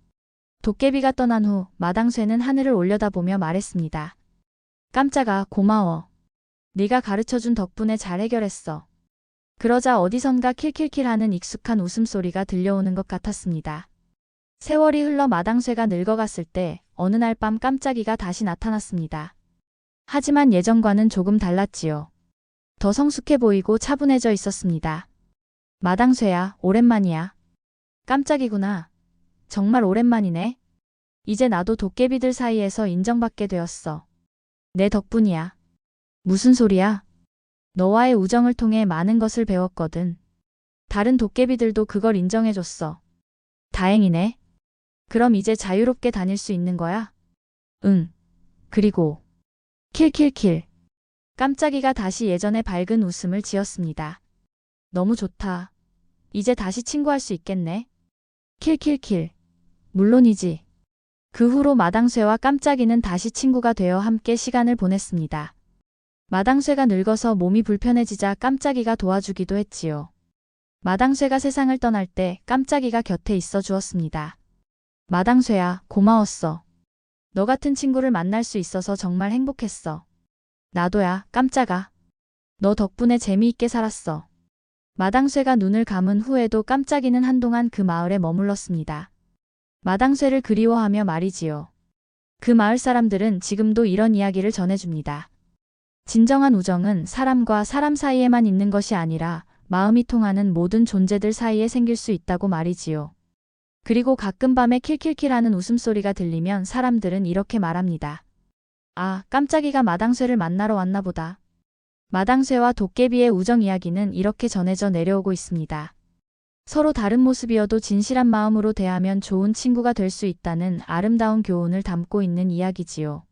도깨비가 떠난 후 마당쇠는 하늘을 올려다보며 말했습니다. 깜짝아, 고마워. 네가 가르쳐준 덕분에 잘 해결했어. 그러자 어디선가 킬킬킬 하는 익숙한 웃음소리가 들려오는 것 같았습니다. 세월이 흘러 마당쇠가 늙어갔을 때 어느 날 밤 깜짝이가 다시 나타났습니다. 하지만 예전과는 조금 달랐지요. 더 성숙해 보이고 차분해져 있었습니다. 마당쇠야, 오랜만이야. 깜짝이구나. 정말 오랜만이네. 이제 나도 도깨비들 사이에서 인정받게 되었어. 내 덕분이야. 무슨 소리야? 너와의 우정을 통해 많은 것을 배웠거든. 다른 도깨비들도 그걸 인정해줬어. 다행이네. 그럼 이제 자유롭게 다닐 수 있는 거야? 응. 그리고 킬킬킬. 깜짝이가 다시 예전의 밝은 웃음을 지었습니다. 너무 좋다. 이제 다시 친구할 수 있겠네. 킬킬킬. 물론이지. 그 후로 마당쇠와 깜짝이는 다시 친구가 되어 함께 시간을 보냈습니다. 마당쇠가 늙어서 몸이 불편해지자 깜짝이가 도와주기도 했지요. 마당쇠가 세상을 떠날 때 깜짝이가 곁에 있어 주었습니다. 마당쇠야, 고마웠어. 너 같은 친구를 만날 수 있어서 정말 행복했어. 나도야, 깜짝아. 너 덕분에 재미있게 살았어. 마당쇠가 눈을 감은 후에도 깜짝이는 한동안 그 마을에 머물렀습니다. 마당쇠를 그리워하며 말이지요. 그 마을 사람들은 지금도 이런 이야기를 전해줍니다. 진정한 우정은 사람과 사람 사이에만 있는 것이 아니라 마음이 통하는 모든 존재들 사이에 생길 수 있다고 말이지요. 그리고 가끔 밤에 킬킬킬하는 웃음소리가 들리면 사람들은 이렇게 말합니다. 아, 깜짝이가 마당쇠를 만나러 왔나 보다. 마당쇠와 도깨비의 우정 이야기는 이렇게 전해져 내려오고 있습니다. 서로 다른 모습이어도 진실한 마음으로 대하면 좋은 친구가 될 수 있다는 아름다운 교훈을 담고 있는 이야기지요.